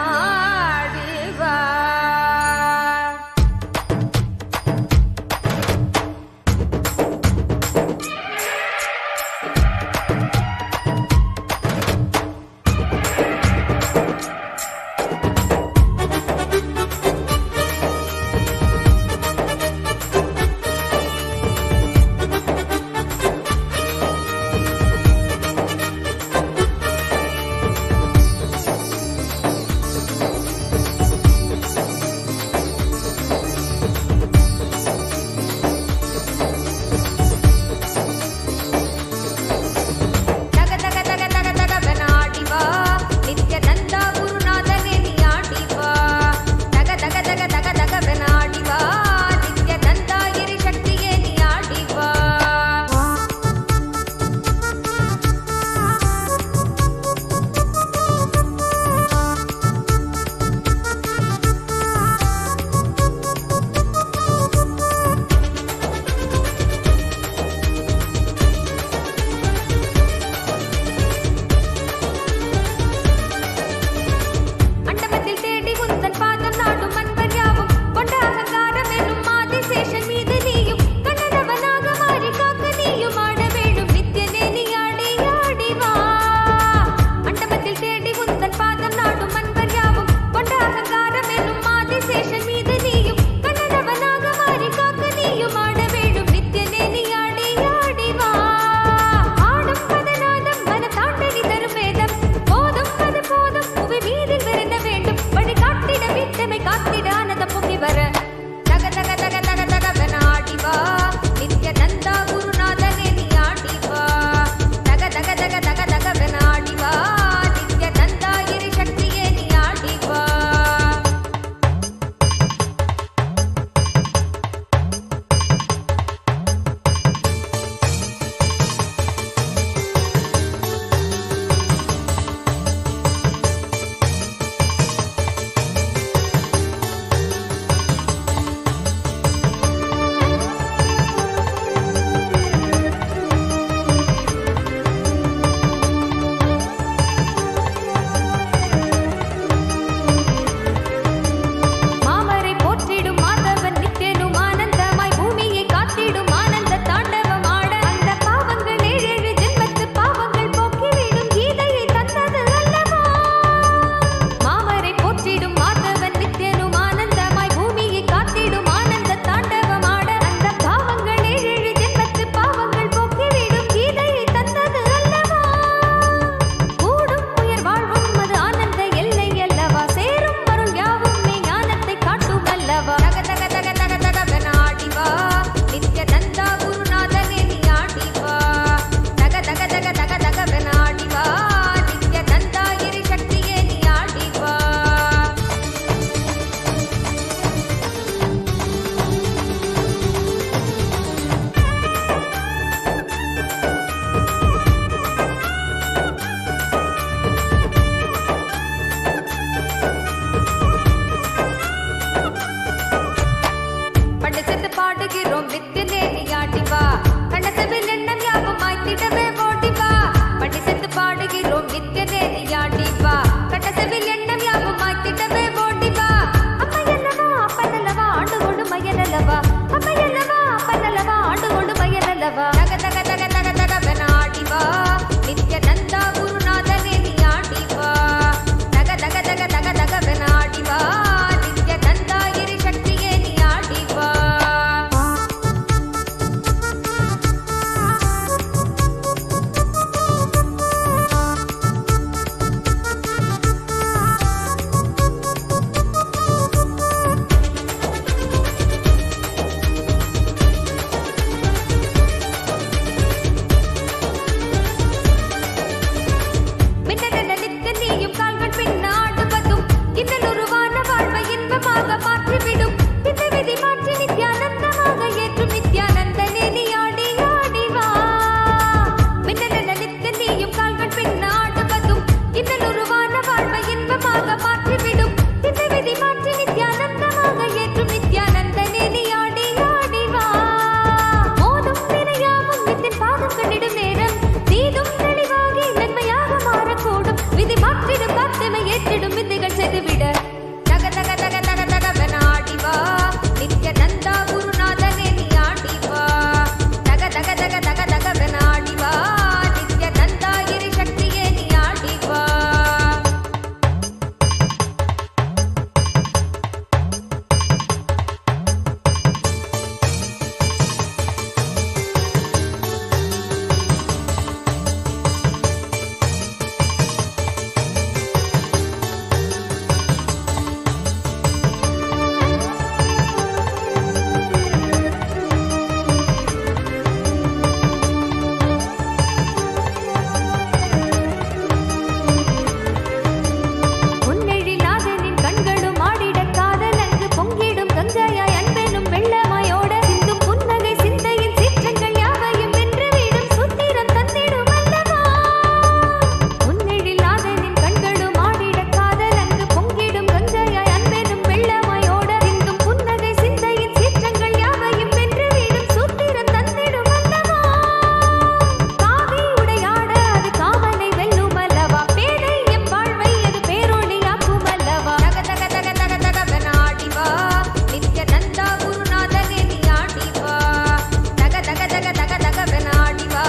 உருவாக மாற்றிவிடும் திசை விதி மாற்றி நித்யானந்தமாக ஏற்றும் நித்யானந்தனே நீ ஆடி ஆடி வா. மின்னலென நித்த நீயும் கால்கள் பின்னாடுவதும் இன்னல் உருவான வாழ்வை இன்பமாக மாற்றிவிடும் திசை விதி மாற்றி நித்யானந்தமாக ஏற்றும் நித்யானந்தனே நீ ஆடி ஆடி வா. மோதும் வினையாவும் நித்தின் பாதம் கண்டிடும் நேரம் நீதும் தெளிவாகி நன்மையாக மாறக்கூடும். விதி மாற்றிடும் வார்த்தை ஏற்றிடும் வித்தைகள் செய்துவிட தக தக தக தக தகவன ஆடி வா. நித்யானந்தா குருநாதனே நீ ஆடி வா. தக தக தக தக தகவன ஆடி வா. நித்யானந்தா கிரி சக்தியே நீ ஆடி வா. உன்னெழிலாதனின் கண்களும் ஆடிட காதலங்கு பொங்கிடும் கங்கையாய் அன்பெனும் வெள்ளமாயோட சிந்தும் புன்னகை சிந்தையின் சீற்றங்கள் யாவையும் வென்று வீடும் சுத்திரம் தந்திடும் அல்லவா. உன்னெழிலாதனின் கண்களும் ஆடிட காதலங்கு பொங்கிடும் கங்கையாய் அன்பெனும் வெள்ளமாயோட சிந்தும் புன்னகை சிந்தையின் சீற்றங்கள் யாவையும் வென்று வீடும் சுத்திரம் தந்திடும் அல்லவா. காவி உடையாட அது காமனை வெல்லும் அல்லவா. பேதை எம் வாழ்வை அது பேரொளியாக்கும் அல்லவா. தக தக தக தக தகவன ஆடி வா. நித்யானந்தா குருநாதனே நீ ஆடி வா. தக தக தக தக தகவன ஆடி வா.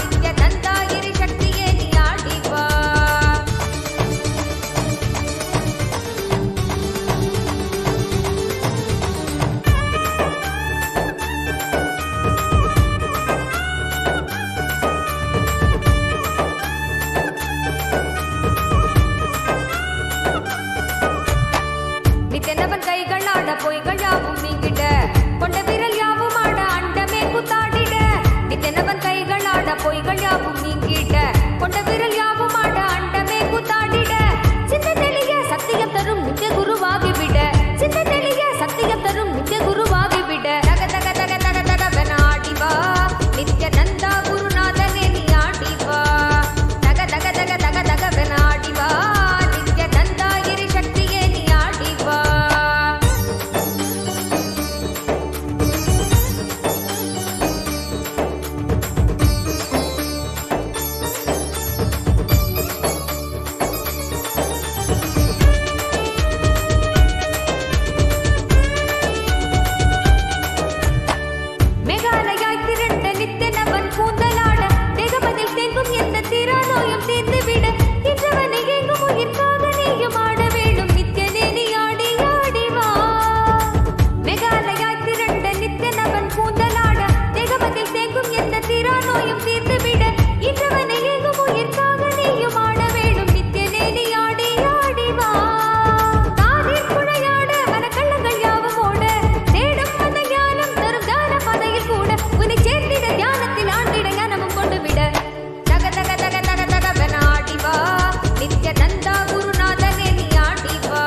நித்யானந்தா கிரி சக்தியே நீ ஆடி வா. நித்தனவன் கைகள் ஆட பொய்கள் யாவும் நீங்கிட கொண்ட விரல் யாவும் ஆட அண்டமே கூத்தாடிட. நித்தனவன் கைகள் ஆட பொய்கள் யாவும் நீங்கிட கொண்ட விரல் யாவும் ஆட அண்டமே கூத்தாடிட. சிந்த தெளிய சத்தியம் தரும் நித்திய குருவாகிவிட. சிந்த தெளிய சத்தியம் தரும் நித்திய குருவாகிவிட. தக தக தக தக தகவன ஆடி வா. நித்யானந்தா குருநாதனே நீ ஆடி வா. தக தக தக தக தகவன ஆடி வா. நித்யானந்தா கிரி சக்தியே நீ ஆடி வா. மேகாலயாய் திரண்ட நித்தனவன் கூந்தலாட தேகமதில் தேங்கும் எந்த தீராநோயும் தீர்ந்துவிட. இன்றவனை எங்கும் உயிர்க்காக நீயும் ஆட வேணும் நித்யனே நீ ஆடி ஆடி வா. மேகாலயாய் திரண்ட நித்தனவன் கூந்தலாட தேகமதில் தேங்கும் எந்த தீராநோயும் தீர்ந்துவிட. இன்றவனை எங்கும் உயிர்க்காக நீயும் ஆட வேணும் நித்யனே நீ ஆடி ஆடி வா. காதில் குழையாட மனக்கள்ளங்கள் யாவும் ஓட தேடும் அந்த ஞானம் தரும் தான பாதையில் கூட உன்னை சேர்த்திட தியானத்தில் ஆண்டிட ஞானமும் கொண்டு விட. தக தக தக தக தகவன ஆடி வா. நித்யானந்தா குருநாதனே நீ ஆடி வா.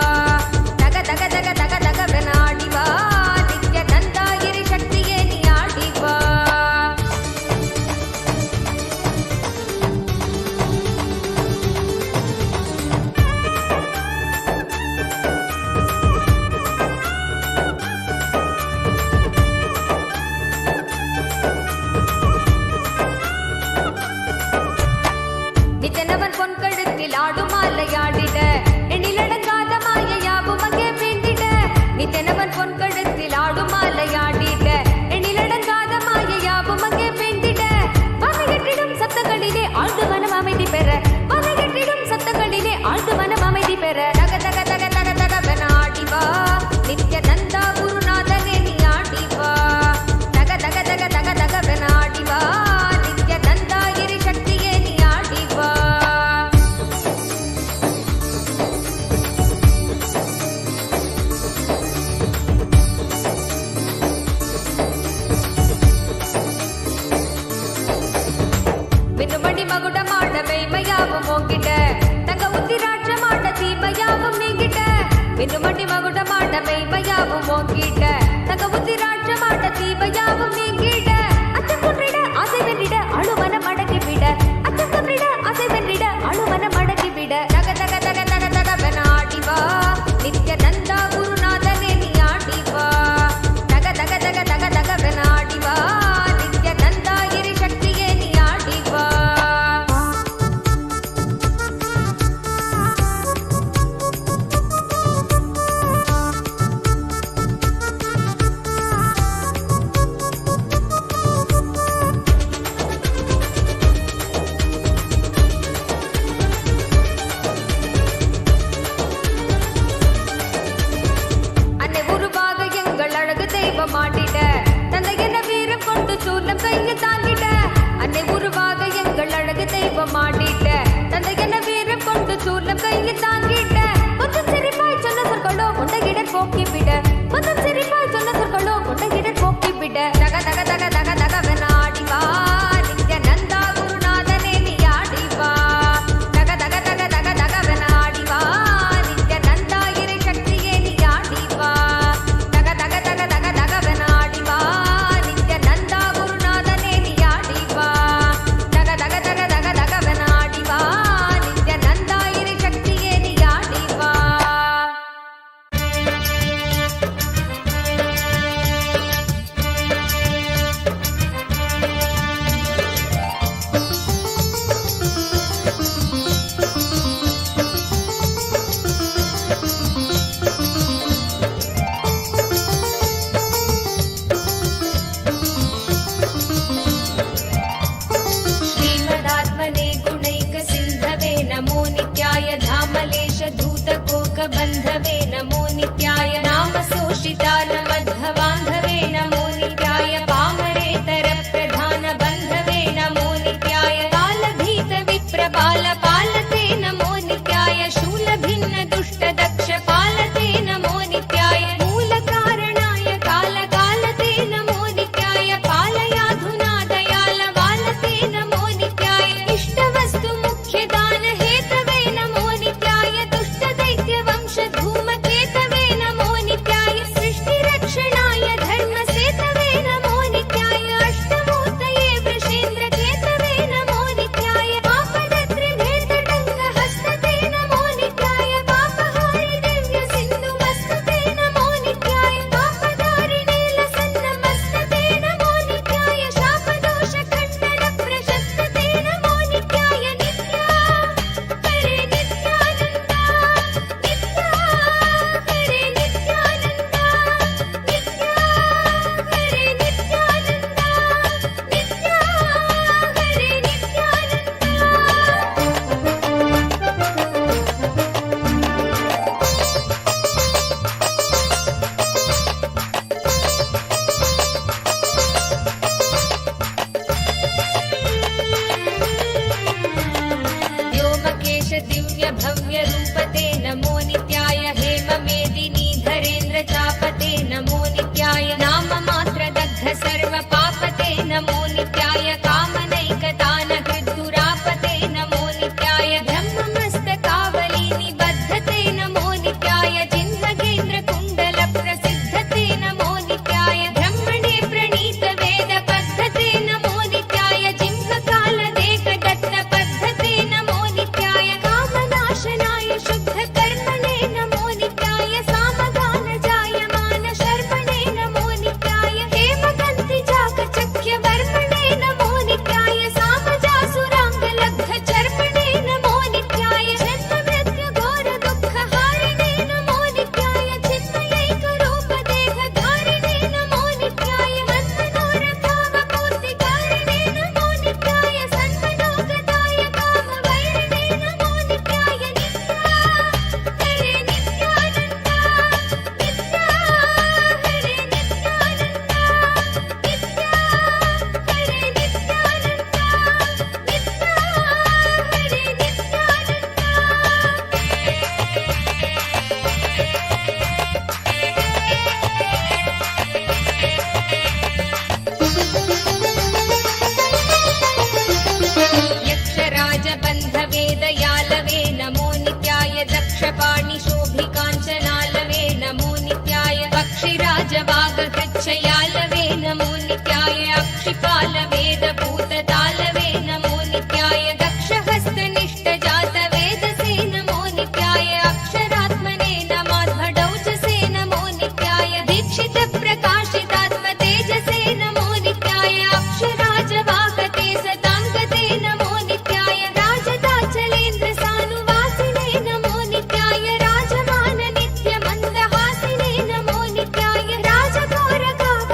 தக தக தக தக தகவன ஆடி வா. நித்யானந்தா கிரி சக்தியே நீ ஆடி வா. நித்தனவன் பொன் கழுத்தில் ஆடும் மாலையாடிட எண்ணிலடங்காத மாயையாவும் அங்கே வேண்டிட. நித்தனவன் பொன் கழுத்தில் ஆடும் மாலையாடிட எண்ணிலடங்காத மாயையாவும் அங்கே வேண்டிட. வகையற்றிடும் சத்தங்களிலே ஆழ்ந்து மனம் அமைதி பெற. வகையற்றிடும் சத்தங்களிலே ஆழ்ந்து மனம் அமைதி பெற. தக தக தக தக தகவன ஆடி வா. நித்யானந்தா குருநாதனே நீ ஆடி வா. தக தக தக தக தகவன ஆடி வா. நித்யானந்தா கிரி சக்தியே நீ ஆடி வா. மின்னுமணி மகுடமாட மெய்மையாவும் ஓங்கிட்ட. தங்க உத்திராட்சமாட தீமையாவும் நீங்கிட்ட. மின்னுமணி மகுடமாட சூலம் கைய தாங்கிட்ட அன்னை உருவாக எங்கள் அழகு தெய்வம் ஆடிட்ட தந்தை என்ன வீரம் கொண்டு சூலம் கைய தாங்கிட்ட கொஞ்சம் சிரிப்பாய் சொன்ன சொற்களோ கொண்டகிடர் போக்கிவிட கொஞ்சம் சிரிப்பாய் சொன்ன சொற்களோ கொண்டகிடர் போக்கிவிட தக தக தக தக தகவன ஆடிவா நித்யானந்தா குருநாதனே நீ ஆடிவா தக தக தக தக தகவன ஆடிவா நித்யானந்தா இறை சக்தியே நீ ஆடிவா தக தக தக தக தகவன ஆடிவா நித்யானந்தா குருநாதனே நீ ஆடிவா தக தக தக தக தகவன ஆடிவா நித்யானந்தா இறை சக்தியே நீ ஆடிவா. श्रीमदात्मने गुणैक सिन्धवे नमो नित्याय धामलेश धूतकोक बन्धवे नमो नित्याय नाम सोषितान मध्वबान्धवे नमो नित्याय पामरेतर प्रधान बन्धवे नमो नित्याय कालभीत विप्रबाल पालते नमो नित्याय शूलभिन्न दुष्ट दक्ष पालते नमो नित्याय मूलकारणाय कालकालते नमो नित्याय पालयाधुना दयाल वालते नमो नित्याय इष्टवस्तु मुख्य दान हेतवे नमो नित्याय दुष्ट दैत्य वंश धूमकेतवे नमो नित्याय सृष्टि रक्षणाय धर्म सेतवे नमो नित्याय अष्टमूर्तये वृषेन्द्र केतवे नमो नित्याय पापदत्रिभेदटङ्ग हस्तते नमो नित्याय पापहारि दिव्य सिन्धु मस्तते नमो नित्याय पापदारिणे लसन्न मस्तते नमो नित्याय शापदोष खण्डन प्रशस्तते नमो नित्याय नित्या हरे नित्यानन्दा नित्या हरे नित्यानन्दा नित्या हरे नित्यानन्दा नित्या हरे व्योमकेश दिव्य भव्य रूपते नमो नित्याय हेम मेदिनी धरेन्द्र चापते नमो नित्याय नाम मात्र दग्ध सर्व पापते नमो नित्याय कामनैकतान हृद्दुरापते नमो नित्याय ब्रह्ममस्तकावली निबद्धते नमो नित्याय जिह्वगेन्द्र कुण्डल प्रसिद्धते नमो नित्याय ब्रह्मणे प्रणीत वेद पद्धते नमो नित्याय जिह्वकाल देह दत्त पद्धते नमो नित्याय कामनाशनाय शुद्ध कर्मणे नमो नित्याय सामगान जायमान शर्मणे नमो नित्याय हेमकन्ति चाकचक्य वर्मणे नमो नित्याय सामजासुरांग लब्ध चर्मणे नमो नित्याय जन्म मृत्यु घोर दुःख हारिणे नमो नित्याय चिन्मयैक रूप देह धारिणे नमो नित्याय मन्मनोरथावपूर्तिकारिणे नमो नित्याय सन्मनोगताय कामवैरिणे नमो नित्याय नित्या हरे नित्यानन्दा नित्या हरे नित्यानन्दा नित्या हरे नित्यानन्दा नित्या हरे यक्षराज बन्धवे दयालवे नमो नित्याय दक्षपाणि शोभिकाञ्चनालवे नमो नित्याय पक्षिराज वागहृच्छयालवे नमो नित्याय अक्षिपाल वेद भूततालवे नमो नित्याय दक्षहस्तनिष्ठ जात वेदसे नमो नित्याय अक्षरात्मने नमाध्वडौचसे नमो नित्याय दीक्षित प्रकाशितात्म तेजसे नमो नित्याय अक्षराज वाहते सताङ्गते नमो नित्याय राजदाचलेन्द्र सानुवासिने नमो नित्याय राजमान नित्य मन्दहासिने नमो नित्याय राजघोर काव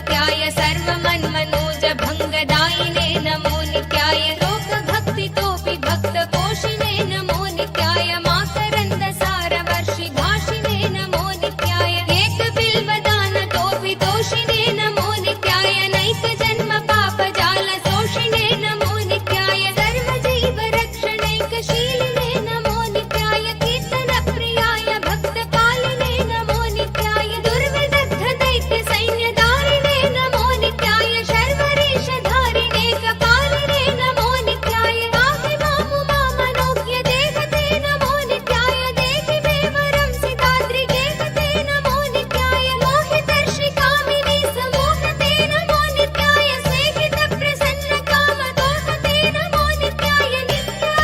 नित्याय सर्वमन्मनोज भङ्गदायिने नमो नित्याय लोकभक्तितोऽपि भक्तपोषिणे नमो नित्याय माकरन्द सारवर्षि भाषिणे नमो नित्याय एकबिल्वदानतोऽपि दोषिणे नमो नित्याय नैकजन्म पापजाल शोषिणे नमो नित्याय सर्वजीवरक्षणैकशीलिने नमो नित्याय कीर्तनप्रियाय भक्तकालिने नमो नित्याय दुर्विदग्ध दैत्य सैन्यधारिणे नमो नित्याय शर्वरीशधारिणे कपालिने नमो नित्याय पाहि मामुमामनोज्ञ देवते नमो नित्याय देहि मे वरं सिताद्रिगेहते नमो नित्याय मोहितर्षिकामिनी समोहते नमो नित्याय स्नेहितप्रसन्नकामदोहते नमो नित्याय नित्या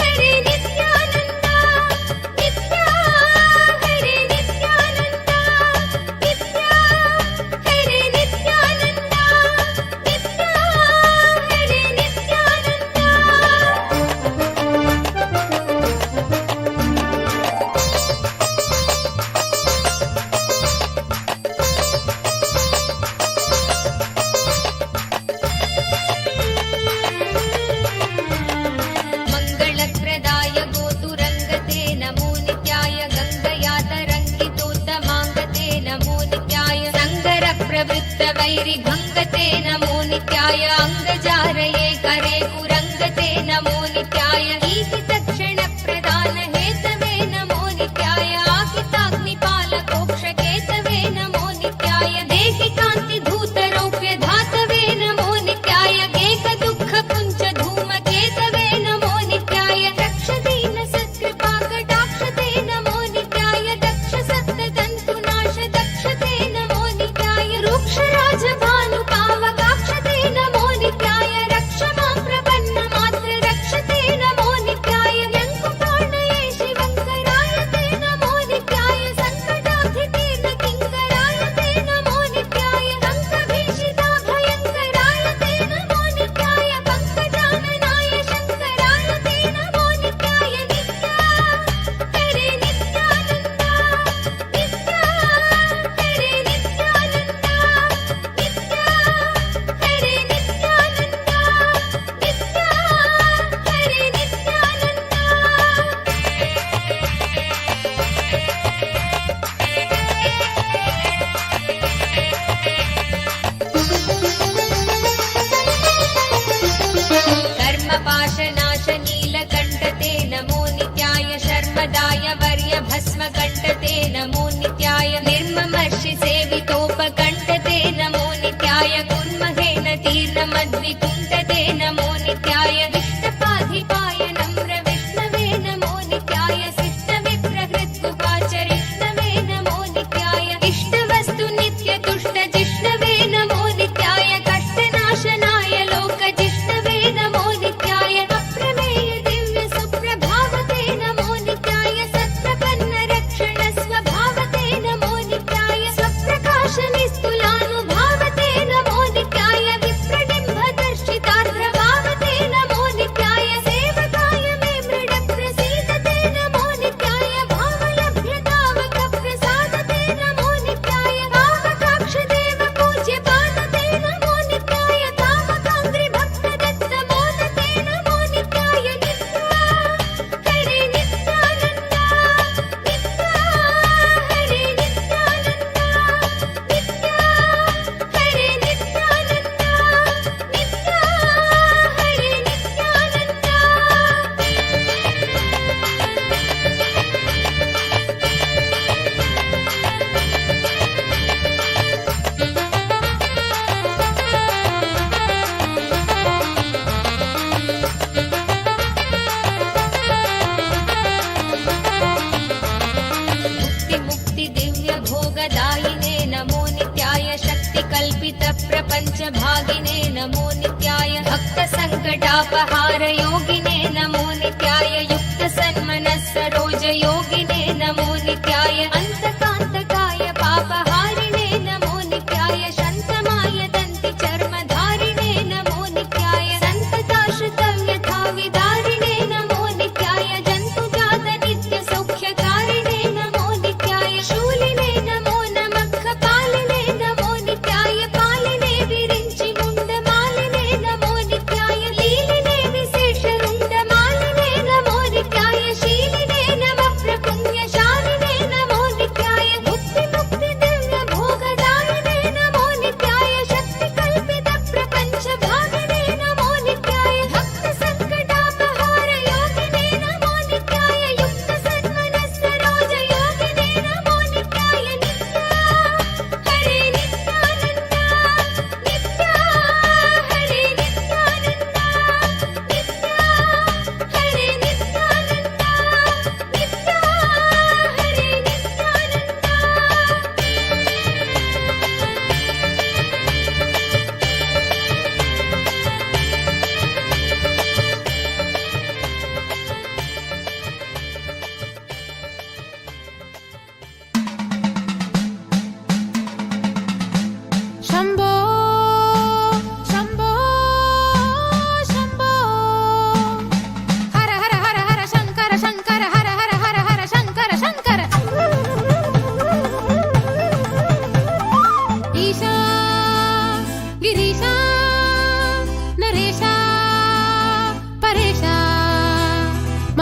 हरे नित्यानन्द नित्या हरे नित्यानन्द नित्या हरे नित्यानन्द नित्या हरे मङ्गलप्रदाय गोतुरङ्गते नमो नित्याय गङ्गया तरङ्गितोत्तमाङ्गते नमो नित्याय सङ्गरप्रवृत्तवैरिभङ्गते नमो नित्याय अङ्गजारये करे कुरङ्गते नमो नित्याय ईहितक्षणप्रदान हेतवे नमो नित्याय आहिताग्निपालकोक्षकेतवे नमो नित्याय देहि कान्तिधूतरौप्य धातवे नमो नित्याय केकदुःखपुञ्ज धूमकेतवे नमो नित्याय रक्षदीन सत्कृपाकटाक्षते नमो नित्याय दक्ष सप्ततन्तुनाश दक्षते नमो नित्याय रूक्षराजभानुपावकाक्षते नमो नित्याय रक्ष मां प्रपन्नमात्र रक्षते नमो नित्याय व्यङ्कुप्राणये शिवङ्कराय ते नमो नित्याय सङ्कटाधितीर्न किङ्कराय ते नमो नित्याय अङ्कभीषिता भयङ्कराय ते नमो नित्याय पङ्कजाननाय शङ्कराय ते नमो नित्याय नित्या हरे नित्यानन्द नित्या हरे नित्यानन्द नित्या हरे नित्यानन्द नित्या हरे कर्मपाशनाश नीलकण्ठते नमो नित्याय शर्मदाय वर्य भस्मकण्ठते नमो नित्याय निर्ममर्षि सेवितोपकण्ठते नमो नित्याय कुर्महेन तीर्णमद्विकुण्ठते नमो नित्याय विष्टपाधिपाय नम्र विष्णवे नमो नित्याय शिष्टविप्रहृद्गुहाचरिष्णवे नमो नित्याय इष्टवस्तु नित्यतुष्ट जिष्णवे नमो नित्याय कष्टनाशनाय लोकजिष्णवे नमो नित्याय अप्रमेय दिव्य सुप्रभावते नमो नित्याय सत्प्रपन्न रक्षण स्वभावते नमो नित्याय स्वप्रकाश निस्तुलानुभावते नमो नित्याय विप्रडिम्ब दर्शितार्द्रभावते नमो नित्याय सेवकाय मे मृड प्रसीदते नमो नित्याय भावलभ्यतावक प्रसादते नमो नित्याय कामकाक्षदेव पूज्य पादते नमो नित्याय कामकाङ्ग्रि भक्तदत्त मोदते नमो नित्याय नित्या हरे नित्यानन्द नित्या हरे नित्यानन्द नित्या हरे नित्यानन्द नित्या हरे नित्यानन्द मुक्ति दिव्य भोगदायिने नमो नित्याय शक्ति कल्पित प्रपंच भागिने नमो नित्याय भक्त संकटापहार योगिने नमो नित्याय युक्त सन्मनः सरोज योगिने नमो नित्याय अंतकांतकाय पापहारिणे नमो नित्याय शन्तमाय दन्ति चर्मधारिणे नमो नित्याय संतताश्रितं यथा विदारिणे नमो नित्याय जन्तुजात नित्य सौख्यकारिणे नमो नित्याय शूलिने नमो नमः कपालिने नमो नित्याय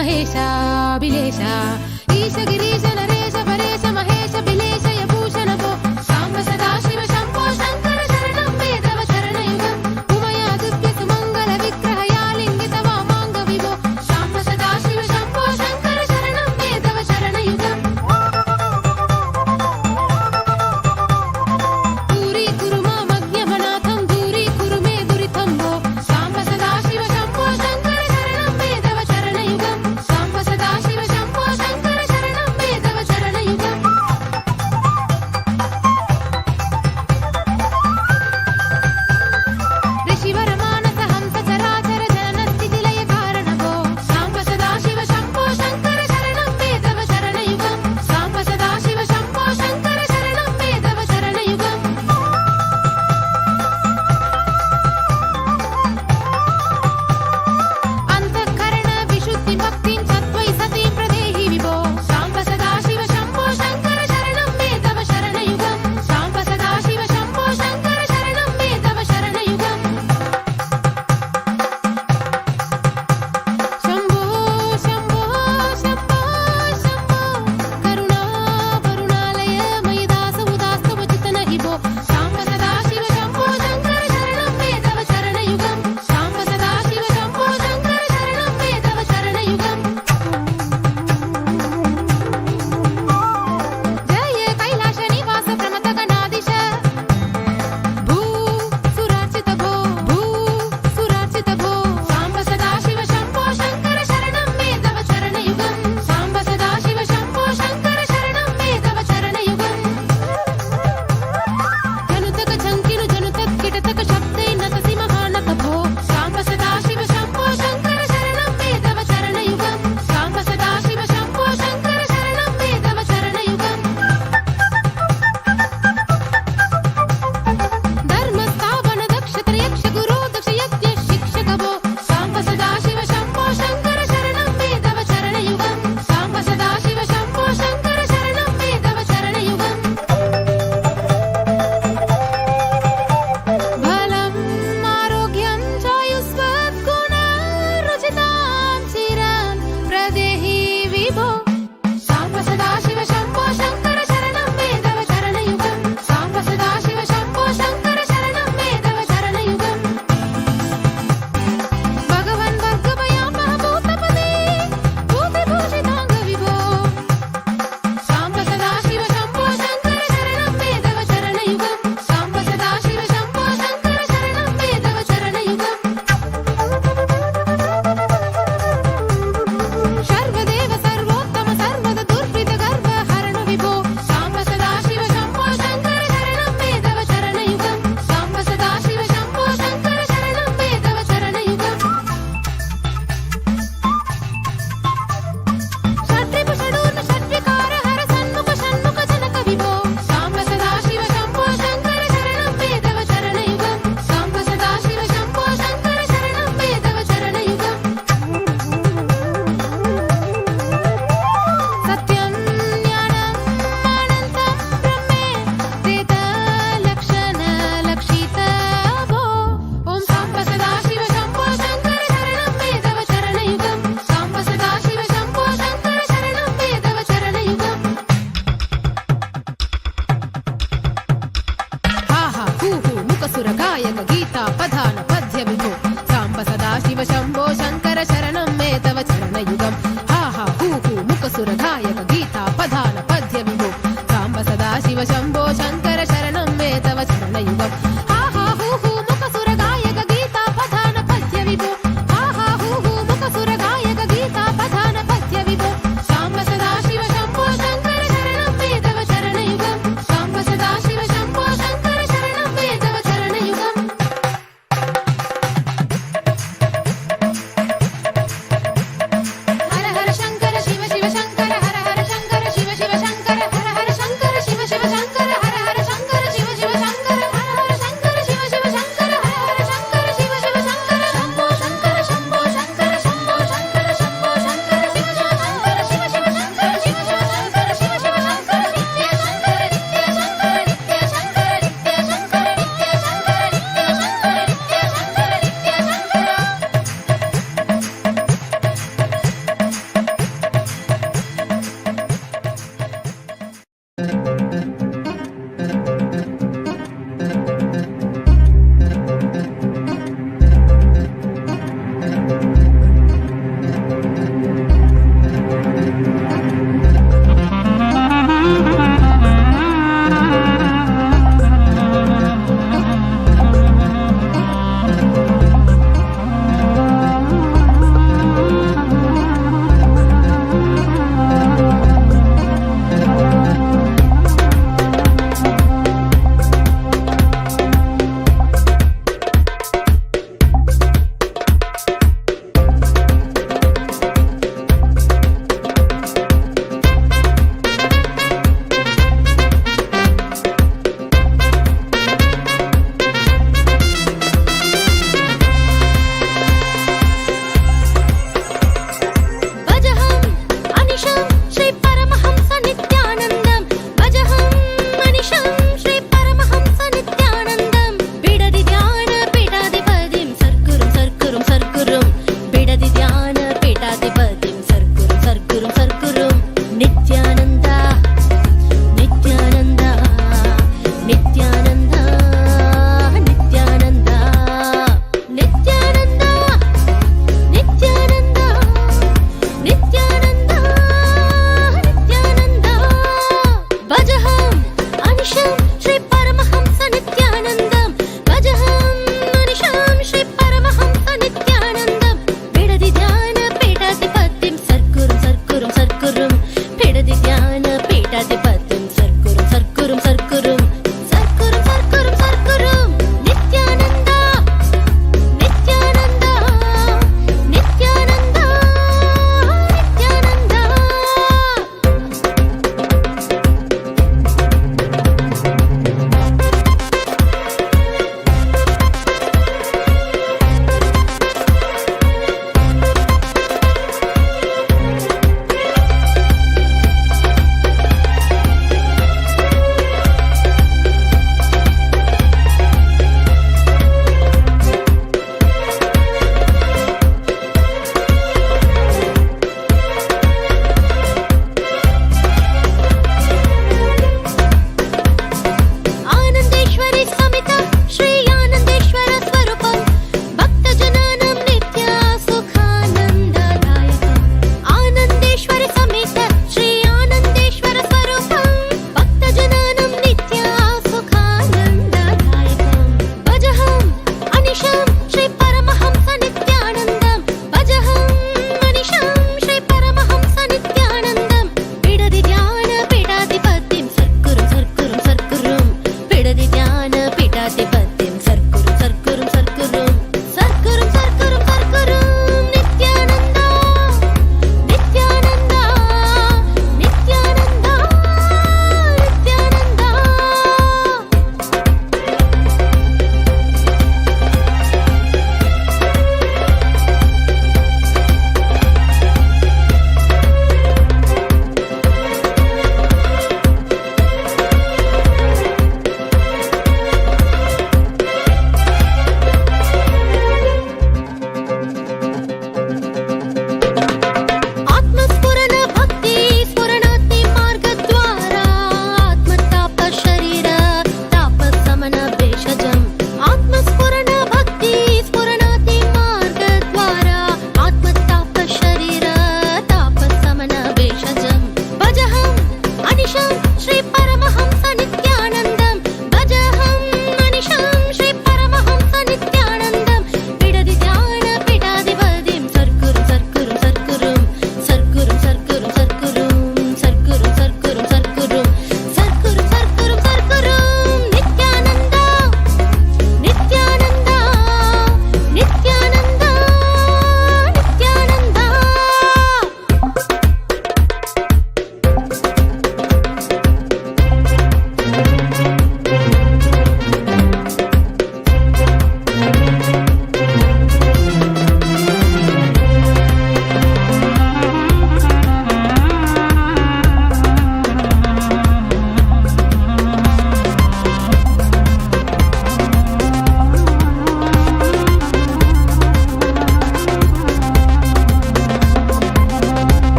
महेशा बिलेशा ईश गिरीश